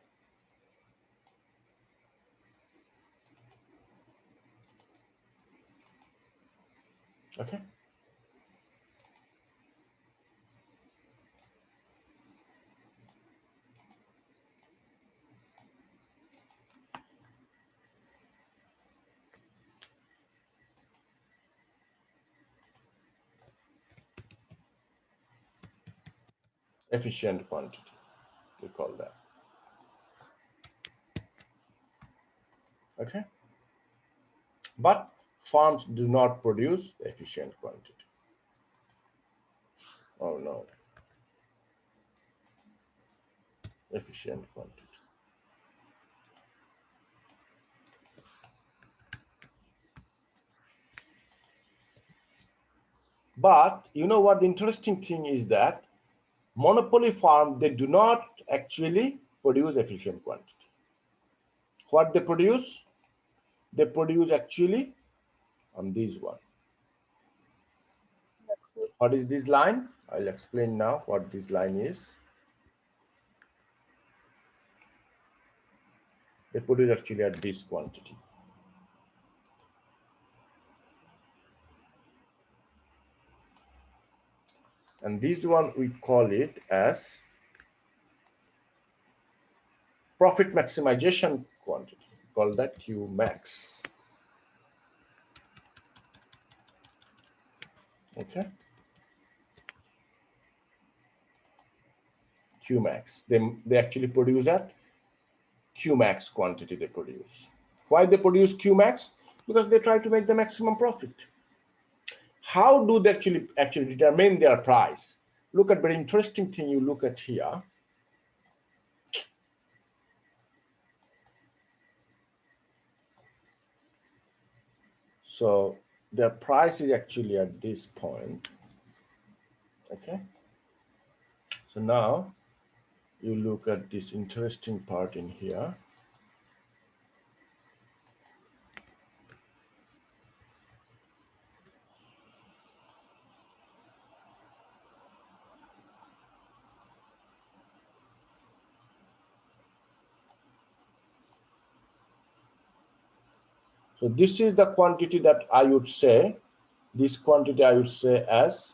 Okay. Efficient quantity, we call that. Okay. But farms do not produce efficient quantity. Oh no. Efficient quantity. But you know what the interesting thing is that monopoly farm, they do not actually produce efficient quantity. What they produce actually on this one. What is this line? I'll explain now what this line is. They produce actually at this quantity. And this one we call it as profit maximization quantity. We call that Q max. Okay. Qmax. They actually produce at Qmax quantity they produce. Why they produce Qmax? Because they try to make the maximum profit. How do they actually determine their price? Look at very interesting thing you look at here. So their price is actually at this point. Okay. So now you look at this interesting part in here. So this is the quantity that I would say, this quantity I would say as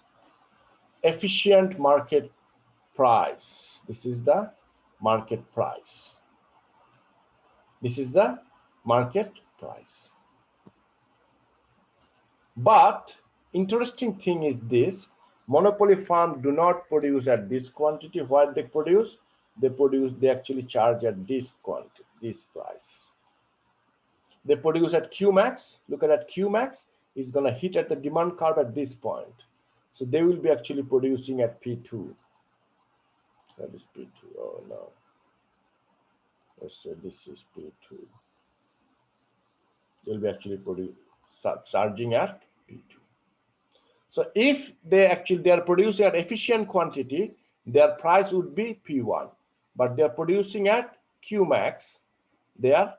efficient market price. This is the market price. This is the market price. But interesting thing is this, monopoly firms do not produce at this quantity. What they produce, they actually charge at this quantity, this price. They produce at Qmax. Look at that, Qmax is going to hit at the demand curve at this point. So they will be actually producing at P2. That is P2. Oh no. Let's say this is P2. They'll be actually charging at P2. So if they are producing at efficient quantity, their price would be P1. But they're producing at Qmax, their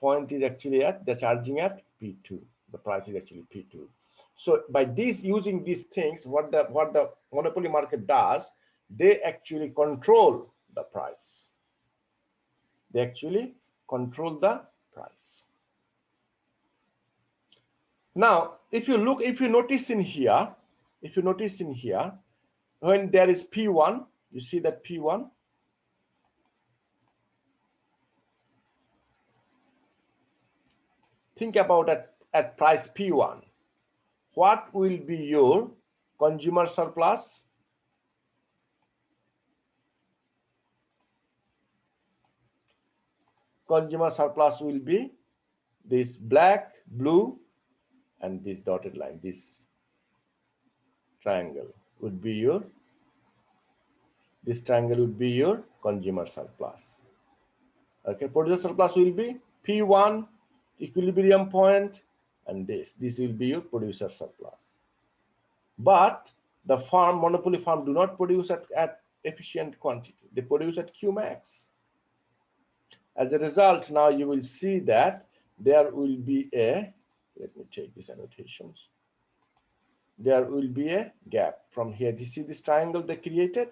point is actually at, they're charging at P2. The price is actually P2. So by this, using these things, what the monopoly market does, they actually control the price. They actually control the price. Now, if you notice in here, when there is P1, you see that P1, think about at price P1, what will be your consumer surplus? Consumer surplus will be this black, blue, and this dotted line, this triangle would be your, this triangle would be your consumer surplus. Okay, producer surplus will be P1, equilibrium point, and this will be your producer surplus. But the monopoly firm do not produce at efficient quantity. They produce at Qmax. As a result, now you will see that there will be a, let me take these annotations. There will be a gap from here. Do you see this triangle they created?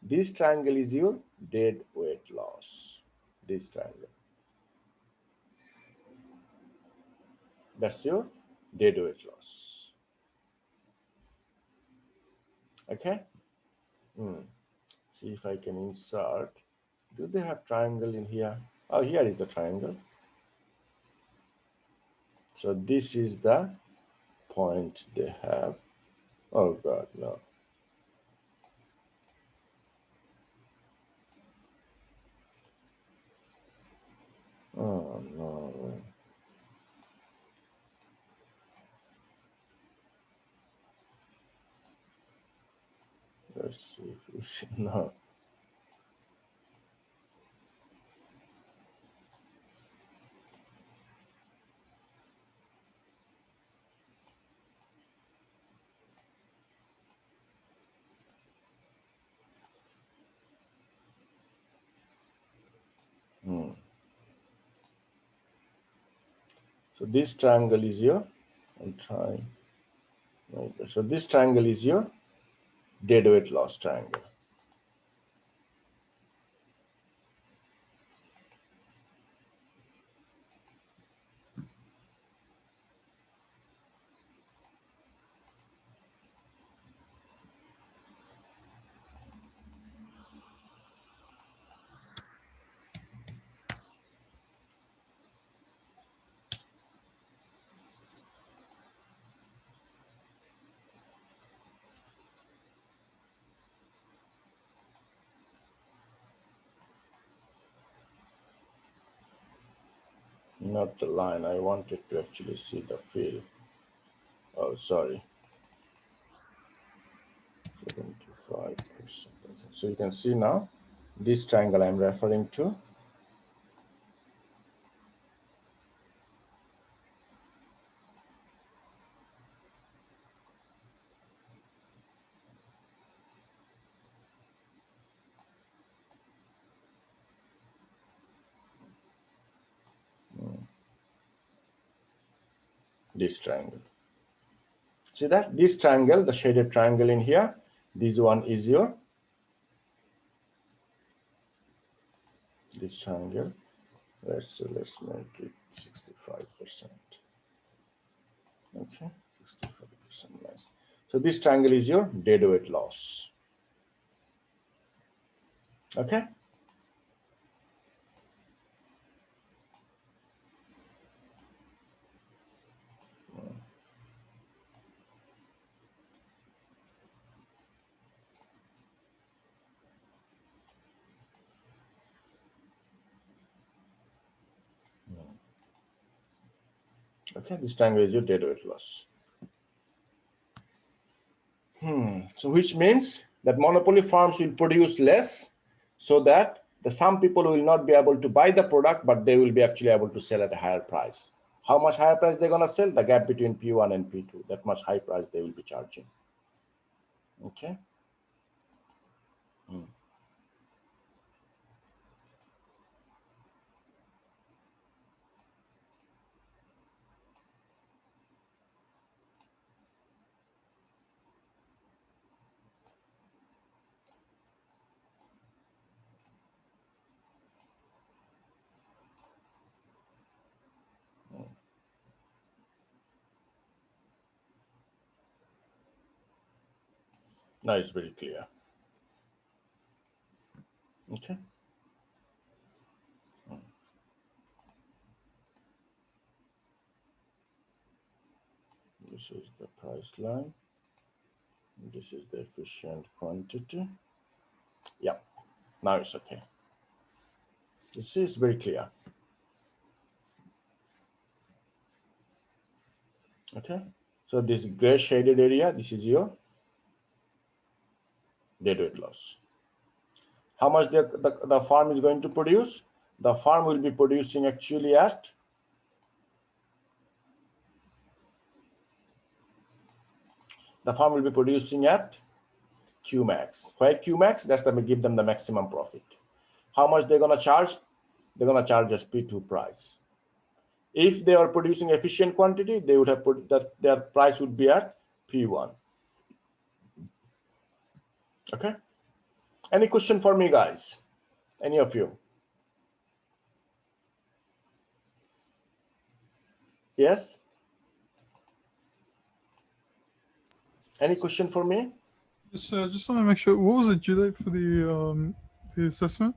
This triangle is your dead weight loss. This triangle. That's your dead weight loss. Okay. See if I can insert. Do they have triangle in here? Oh, here is the triangle. So this is the point they have. Oh God, no. Oh no. Let's see if we should, no. So this triangle is your, I'm trying. Okay. So this triangle is your dead weight loss triangle. Not the line. I wanted to actually see the field. Oh, sorry. 75%. So you can see now this triangle I'm referring to. This triangle. See that? This triangle, the shaded triangle in here, this one is your, this triangle. Let's make it 65%. Okay, 65%. Nice. So this triangle is your deadweight loss. Okay. Okay, this triangle is your deadweight loss. So which means that monopoly firms will produce less so that some people will not be able to buy the product, but they will be actually able to sell at a higher price. How much higher price they're going to sell? The gap between P1 and P2, that much high price they will be charging. Okay. Now it's very clear. Okay. This is the price line. This is the efficient quantity. Yeah, now it's okay. This is very clear. Okay, so this gray shaded area, this is your deadweight loss. How much the farm is going to produce? The farm will be producing actually at Qmax. Why Qmax? That's going to give them the maximum profit. How much they're going to charge? They're going to charge as P2 price. If they are producing efficient quantity, they would have put that their price would be at P1. Okay. Any question for me, guys? Any of you? Yes? Any question for me? Just want to make sure. What was the due date for the assessment?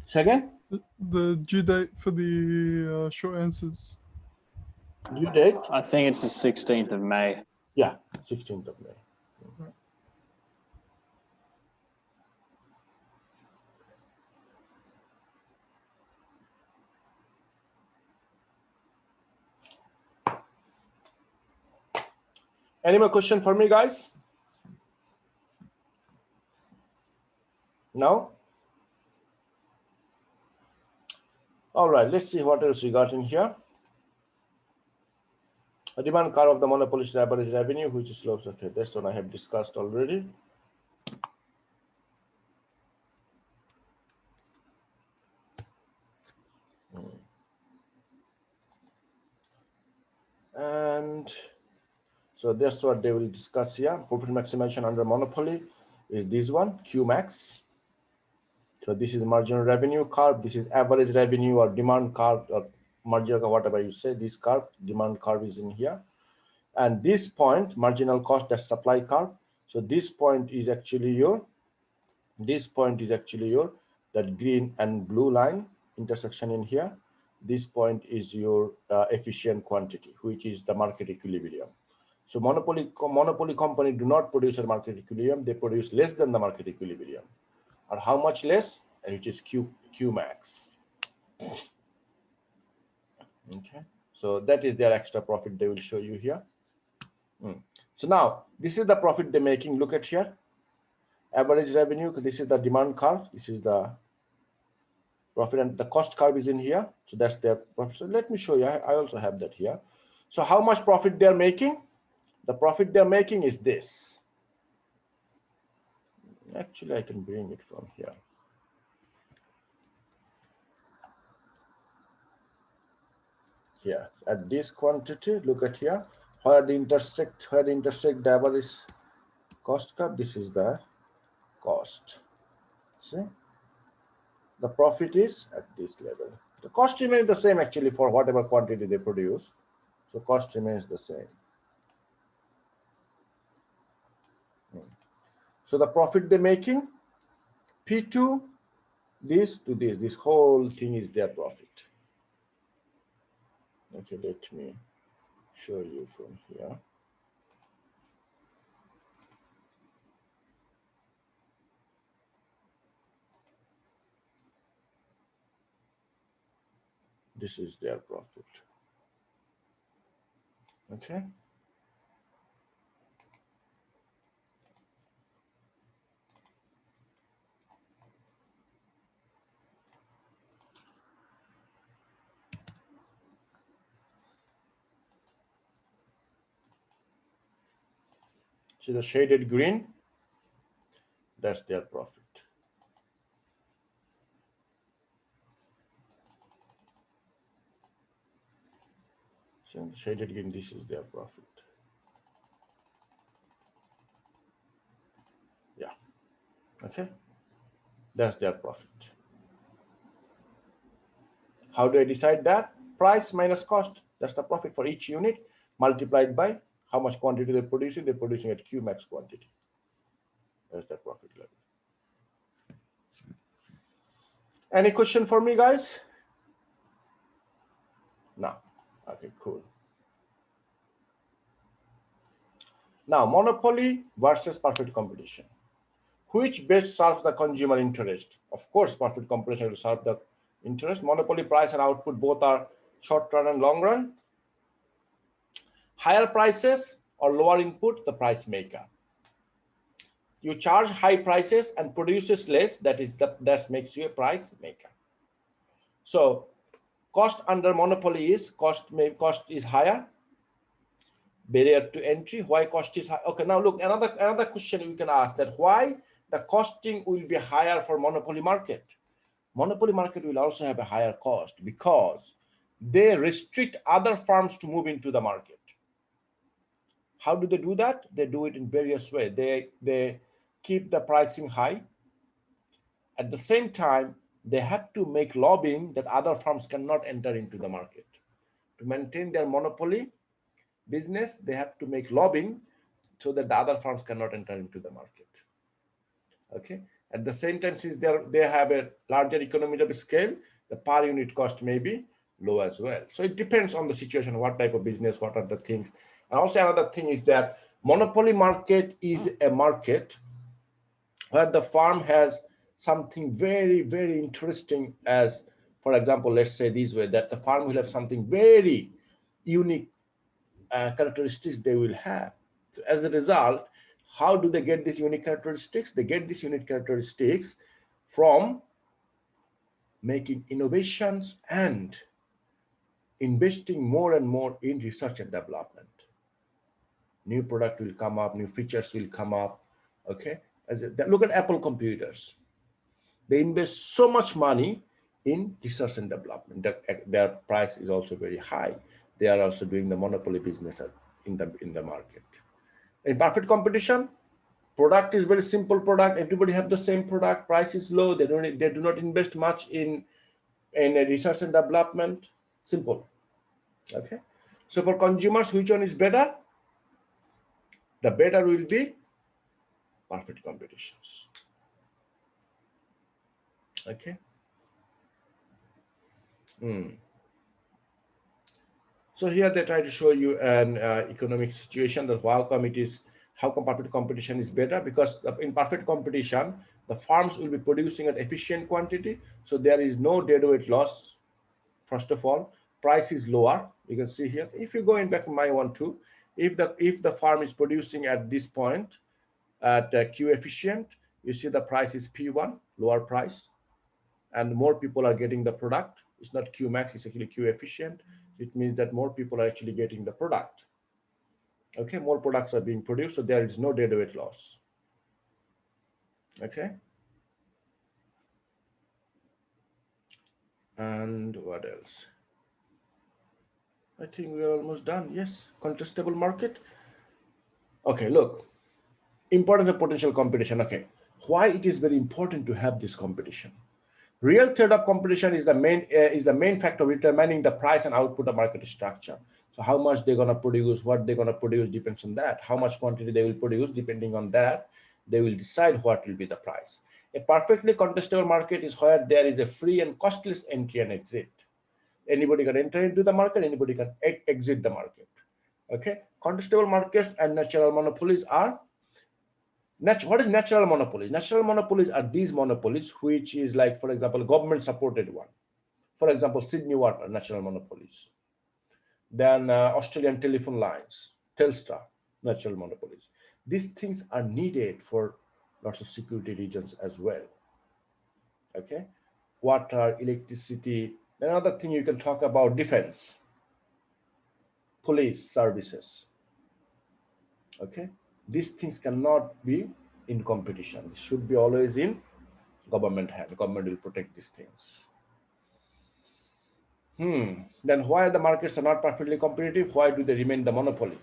Second? The due date for the short answers. Due date? I think it's the 16th of May. Yeah, 16th of May. Any more question for me, guys? No? All right, let's see what else we got in here. A demand curve of the monopolist average revenue, which is slopes. Okay, this one I have discussed already. And so that's what they will discuss here. Profit maximization under monopoly is this one, Qmax. So this is marginal revenue curve. This is average revenue or demand curve or marginal, whatever you say. This curve, demand curve is in here. And this point, marginal cost, that's supply curve. So this point is actually your, that green and blue line intersection in here. This point is your efficient quantity, which is the market equilibrium. So monopoly company do not produce at market equilibrium. They produce less than the market equilibrium. Or how much less? Which is Qmax. Okay, so that is their extra profit they will show you here. So now this is the profit they're making. Look at here, average revenue. This is the demand curve. This is the profit, and the cost curve is in here. So that's their profit. So let me show you. I also have that here. So how much profit they're making? The profit they're making is this. Actually, I can bring it from here. Here at this quantity, look at here, where the intersect the average cost curve. This is the cost. See, the profit is at this level. The cost remains the same actually for whatever quantity they produce. So cost remains the same. So the profit they're making, P2, this to this whole thing is their profit. Okay, let me show you from here. This is their profit. Okay. See the shaded green? That's their profit. So the shaded green, this is their profit. Yeah. Okay. That's their profit. How do I decide that? Price minus cost. That's the profit for each unit multiplied by how much quantity they're producing. They're producing at Q max quantity. That's their profit level. Any question for me, guys? No. Okay, cool. Now, monopoly versus perfect competition. Which best serves the consumer interest? Of course, perfect competition will serve the interest. Monopoly price and output both are short run and long run. Higher prices or lower input, the price maker. You charge high prices and produces less, that makes you a price maker. So cost under monopoly is cost is higher, barrier to entry. Why cost is high? Okay, now look, another question you can ask, that why the costing will be higher for monopoly market. Monopoly market will also have a higher cost because they restrict other firms to move into the market. How do they do that? They do it in various ways. They keep the pricing high. At the same time, they have to make lobbying that other firms cannot enter into the market. To maintain their monopoly business, they have to make lobbying so that the other firms cannot enter into the market. Okay. At the same time, since they have a larger economy of scale, the per unit cost may be low as well. So it depends on the situation, what type of business, what are the things. And also another thing is that monopoly market is a market where the farm has something very, very interesting, as, for example, let's say this way, that the farm will have something very unique characteristics they will have. So as a result, how do they get these unique characteristics? They get these unique characteristics from making innovations and investing more and more in research and development. New product will come up, new features will come up. Okay, look at Apple computers. They invest so much money in research and development that their price is also very high. They are also doing the monopoly business in the market. In perfect competition, product is very simple product. Everybody have the same product. Price is low. They do not invest much in research and development. Simple. Okay. So for consumers, which one is better? The better will be perfect competitions. Okay. So here they try to show you an economic situation, that how come perfect competition is better, because in perfect competition, the farms will be producing at efficient quantity. So there is no deadweight loss, first of all. price is lower. You can see here. If you go in back my one too, if the farm is producing at this point at Q efficient, you see the price is P1, lower price, and more people are getting the product. It's not Q max, it's actually Q efficient. It means that more people are actually getting the product. Okay, more products are being produced, so there is no deadweight loss. Okay. And what else? I think we are almost done. Yes, contestable market. Okay, look, importance of potential competition. Okay, why it is very important to have this competition? Real trade-off competition is the main factor determining the price and output of market structure. So how much they're gonna produce, what they're gonna produce depends on that. How much quantity they will produce, depending on that, they will decide what will be the price. A perfectly contestable market is where there is a free and costless entry and exit. Anybody can enter into the market, anybody can exit the market. Okay, contestable markets and natural monopolies are what is natural monopolies? Natural monopolies are these monopolies, which is like, for example, government supported one. For example, Sydney Water, natural monopolies. Then Australian telephone lines, Telstra, natural monopolies. These things are needed for lots of security reasons as well. Okay, water, electricity. Another thing you can talk about, defense, police services. Okay, these things cannot be in competition. It should be always in government hand. Government will protect these things. Then why the markets are not perfectly competitive? Why do they remain the monopoly?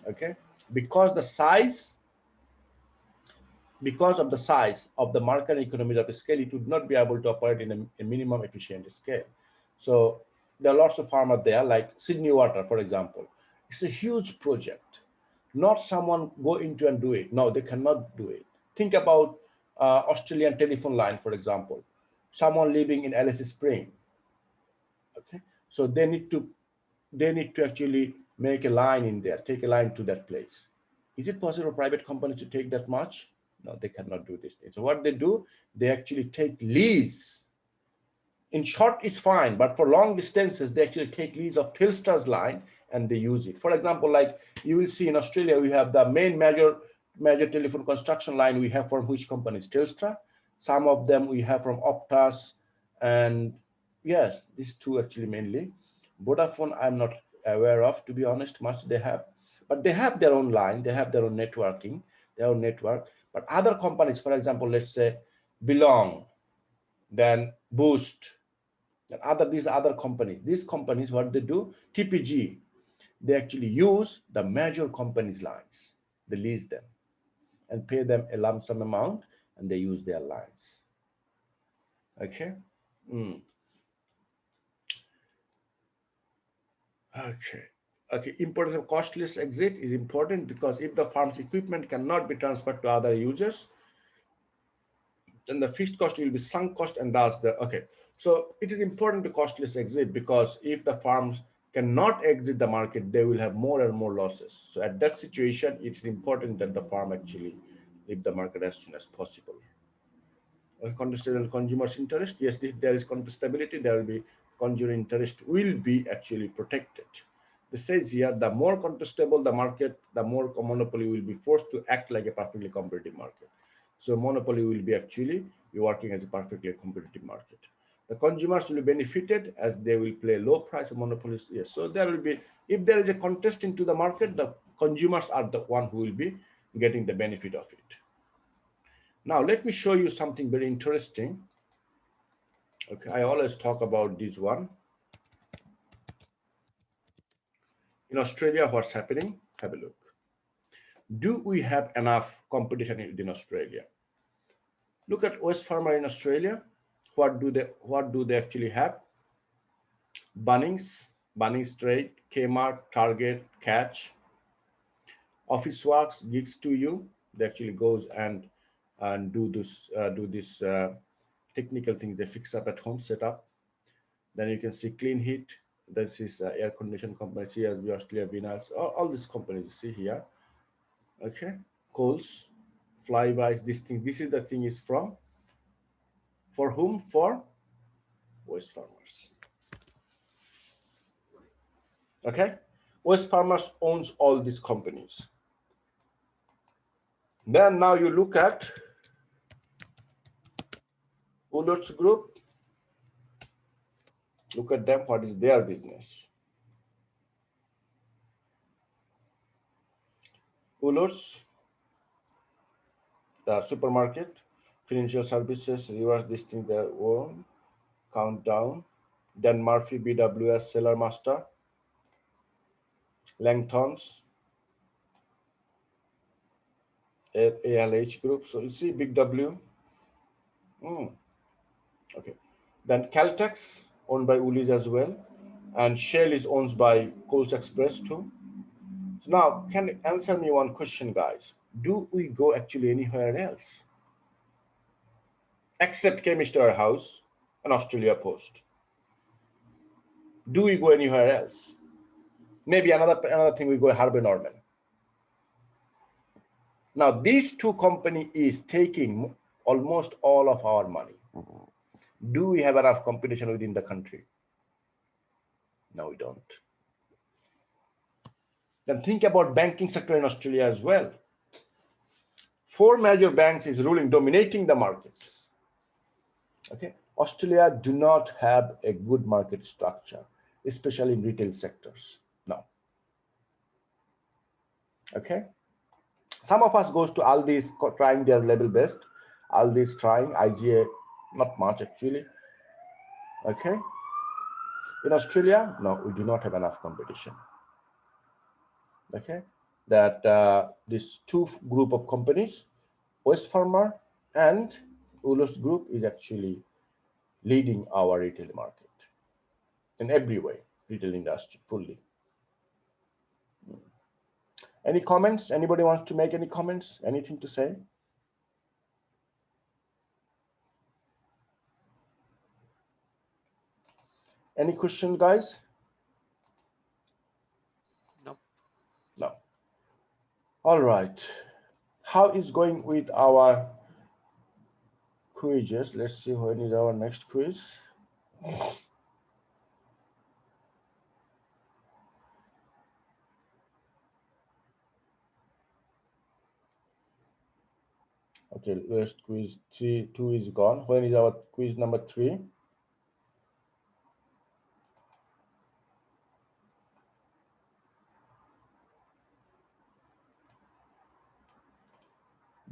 Okay, because of the size of the market and economies of scale, it would not be able to operate in a minimum efficient scale. So there are lots of farmers there, like Sydney Water, for example. It's a huge project. Not someone go into and do it. No, they cannot do it. Think about Australian telephone line, for example. Someone living in Alice Spring. Okay, so they need to actually make a line in there, take a line to that place. Is it possible for private companies to take that much? No, they cannot do this thing. So what they do, they actually take lease. In short, it's fine, but for long distances, they actually take lease of Telstra's line and they use it. For example, like you will see in Australia, we have the main major telephone construction line we have from which companies? Telstra. Some of them we have from Optus, and yes, these two actually mainly. Vodafone, I'm not aware of, to be honest, much they have, but they have their own line, they have their own networking, their own network. But other companies, for example, let's say Belong, then Boost, and these other companies. These companies, what they do, TPG, they actually use the major companies' lines. They lease them and pay them a lump sum amount, and they use their lines. Okay. Okay, importance of costless exit is important because if the farm's equipment cannot be transferred to other users, then the fixed cost will be sunk cost, and thus so it is important to costless exit, because if the farms cannot exit the market, they will have more and more losses. So at that situation, it's important that the farm actually leave the market as soon as possible. Contestable consumers' interest. Yes, if there is contestability, there will be consumer interest will be actually protected. This says here, the more contestable the market, the more monopoly will be forced to act like a perfectly competitive market. So monopoly will be actually working as a perfectly competitive market. The consumers will be benefited as they will play low price of monopolies. Yes, so there will be, if there is a contest into the market, the consumers are the one who will be getting the benefit of it. Now, let me show you something very interesting. Okay, I always talk about this one. In Australia, what's happening? Have a look. Do we have enough competition in Australia? Look at Wesfarmers in Australia. What do they actually have? Bunnings Trade, Kmart, Target, Catch, Officeworks, Gigs2U. They actually goes and do this technical things they fix up at home setup. Then you can see Clean Heat. This is air condition company, CSB, Australia, Vinyls, all these companies you see here. Okay, Coles, Flybuys, this is the thing is from, for whom? For Wesfarmers. Okay, Wesfarmers owns all these companies. Then now you look at Woolworths Group. Look at them, what is their business? Woolworths, the supermarket, financial services, reverse this thing their own, Countdown, Dan Murphy, BWS, Cellar Master, Langtons, ALH Group. So you see Big W. Okay. Then Caltex, owned by Woolies as well. And Shell is owned by Coles Express too. So now, can you answer me one question, guys? Do we go actually anywhere else? Except Chemist Warehouse and Australia Post. Do we go anywhere else? Maybe another thing, we go Harvey Norman. Now, these two companies is taking almost all of our money. Do we have enough competition within the country? No, we don't. Then think about banking sector in Australia as well. 4 major banks is ruling, dominating the market. Okay, Australia do not have a good market structure, especially in retail sectors. No. Okay. Some of us goes to Aldi's trying their level best. Aldi's trying, IGA not much actually. Okay. In Australia, no, we do not have enough competition. Okay. That this two group of companies, Wesfarmers and Woolworths Group, is actually leading our retail market in every way, retail industry fully. Any comments? Anybody wants to make any comments? Anything to say? Any question, guys? Nope. No. All right. How is going with our quizzes? Let's see when is our next quiz. Okay, last quiz 2 is gone. When is our quiz number 3?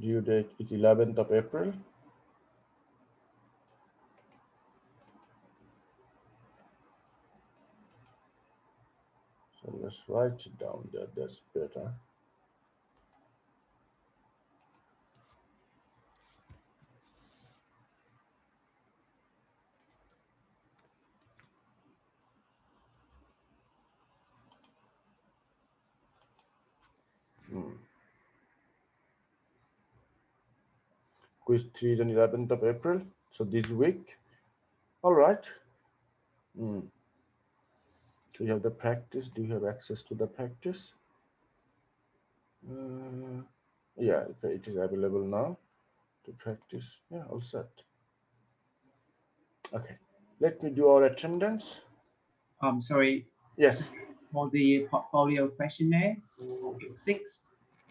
Due date is 11th of April. So let's write it down there, that's better. Quiz 3 is on 11th of April. So this week. All right. Do you have the practice? Do you have access to the practice? Yeah, it is available now to practice. Yeah, all set. Okay, let me do our attendance. Sorry, Yes. for the portfolio questionnaire, module 6,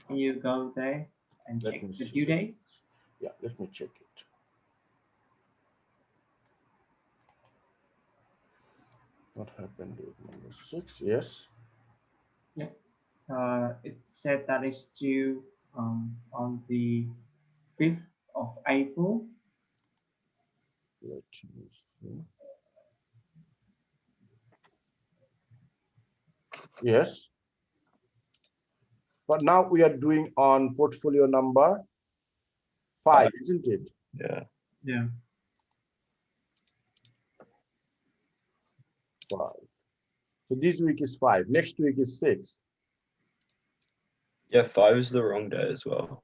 can you go there and Let check me the see. due date? Yeah, let me check it. What happened with number 6? Yes. Yeah. It said that it's due on the 5th of April. Let me see. Yes. But now we are doing on portfolio number 5, isn't it? Yeah. Yeah. 5. So this week is 5. Next week is 6. Yeah, 5 is the wrong day as well.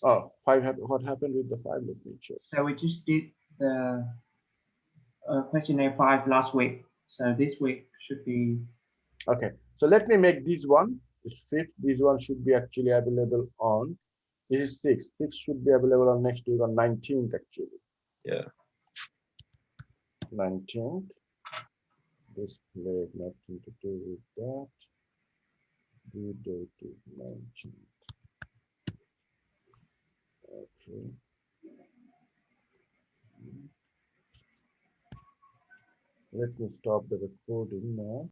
Oh, 5. What happened with the 5? Let me check. So we just did the questionnaire 5 last week. So this week should be. Okay. So let me make this one. It's 5th. This one should be actually available on. This is 6th. 6th should be available on next week on 19th actually. Yeah. 19th. Display, nothing to do with that. Due date is 19th. Okay. Let me stop the recording now.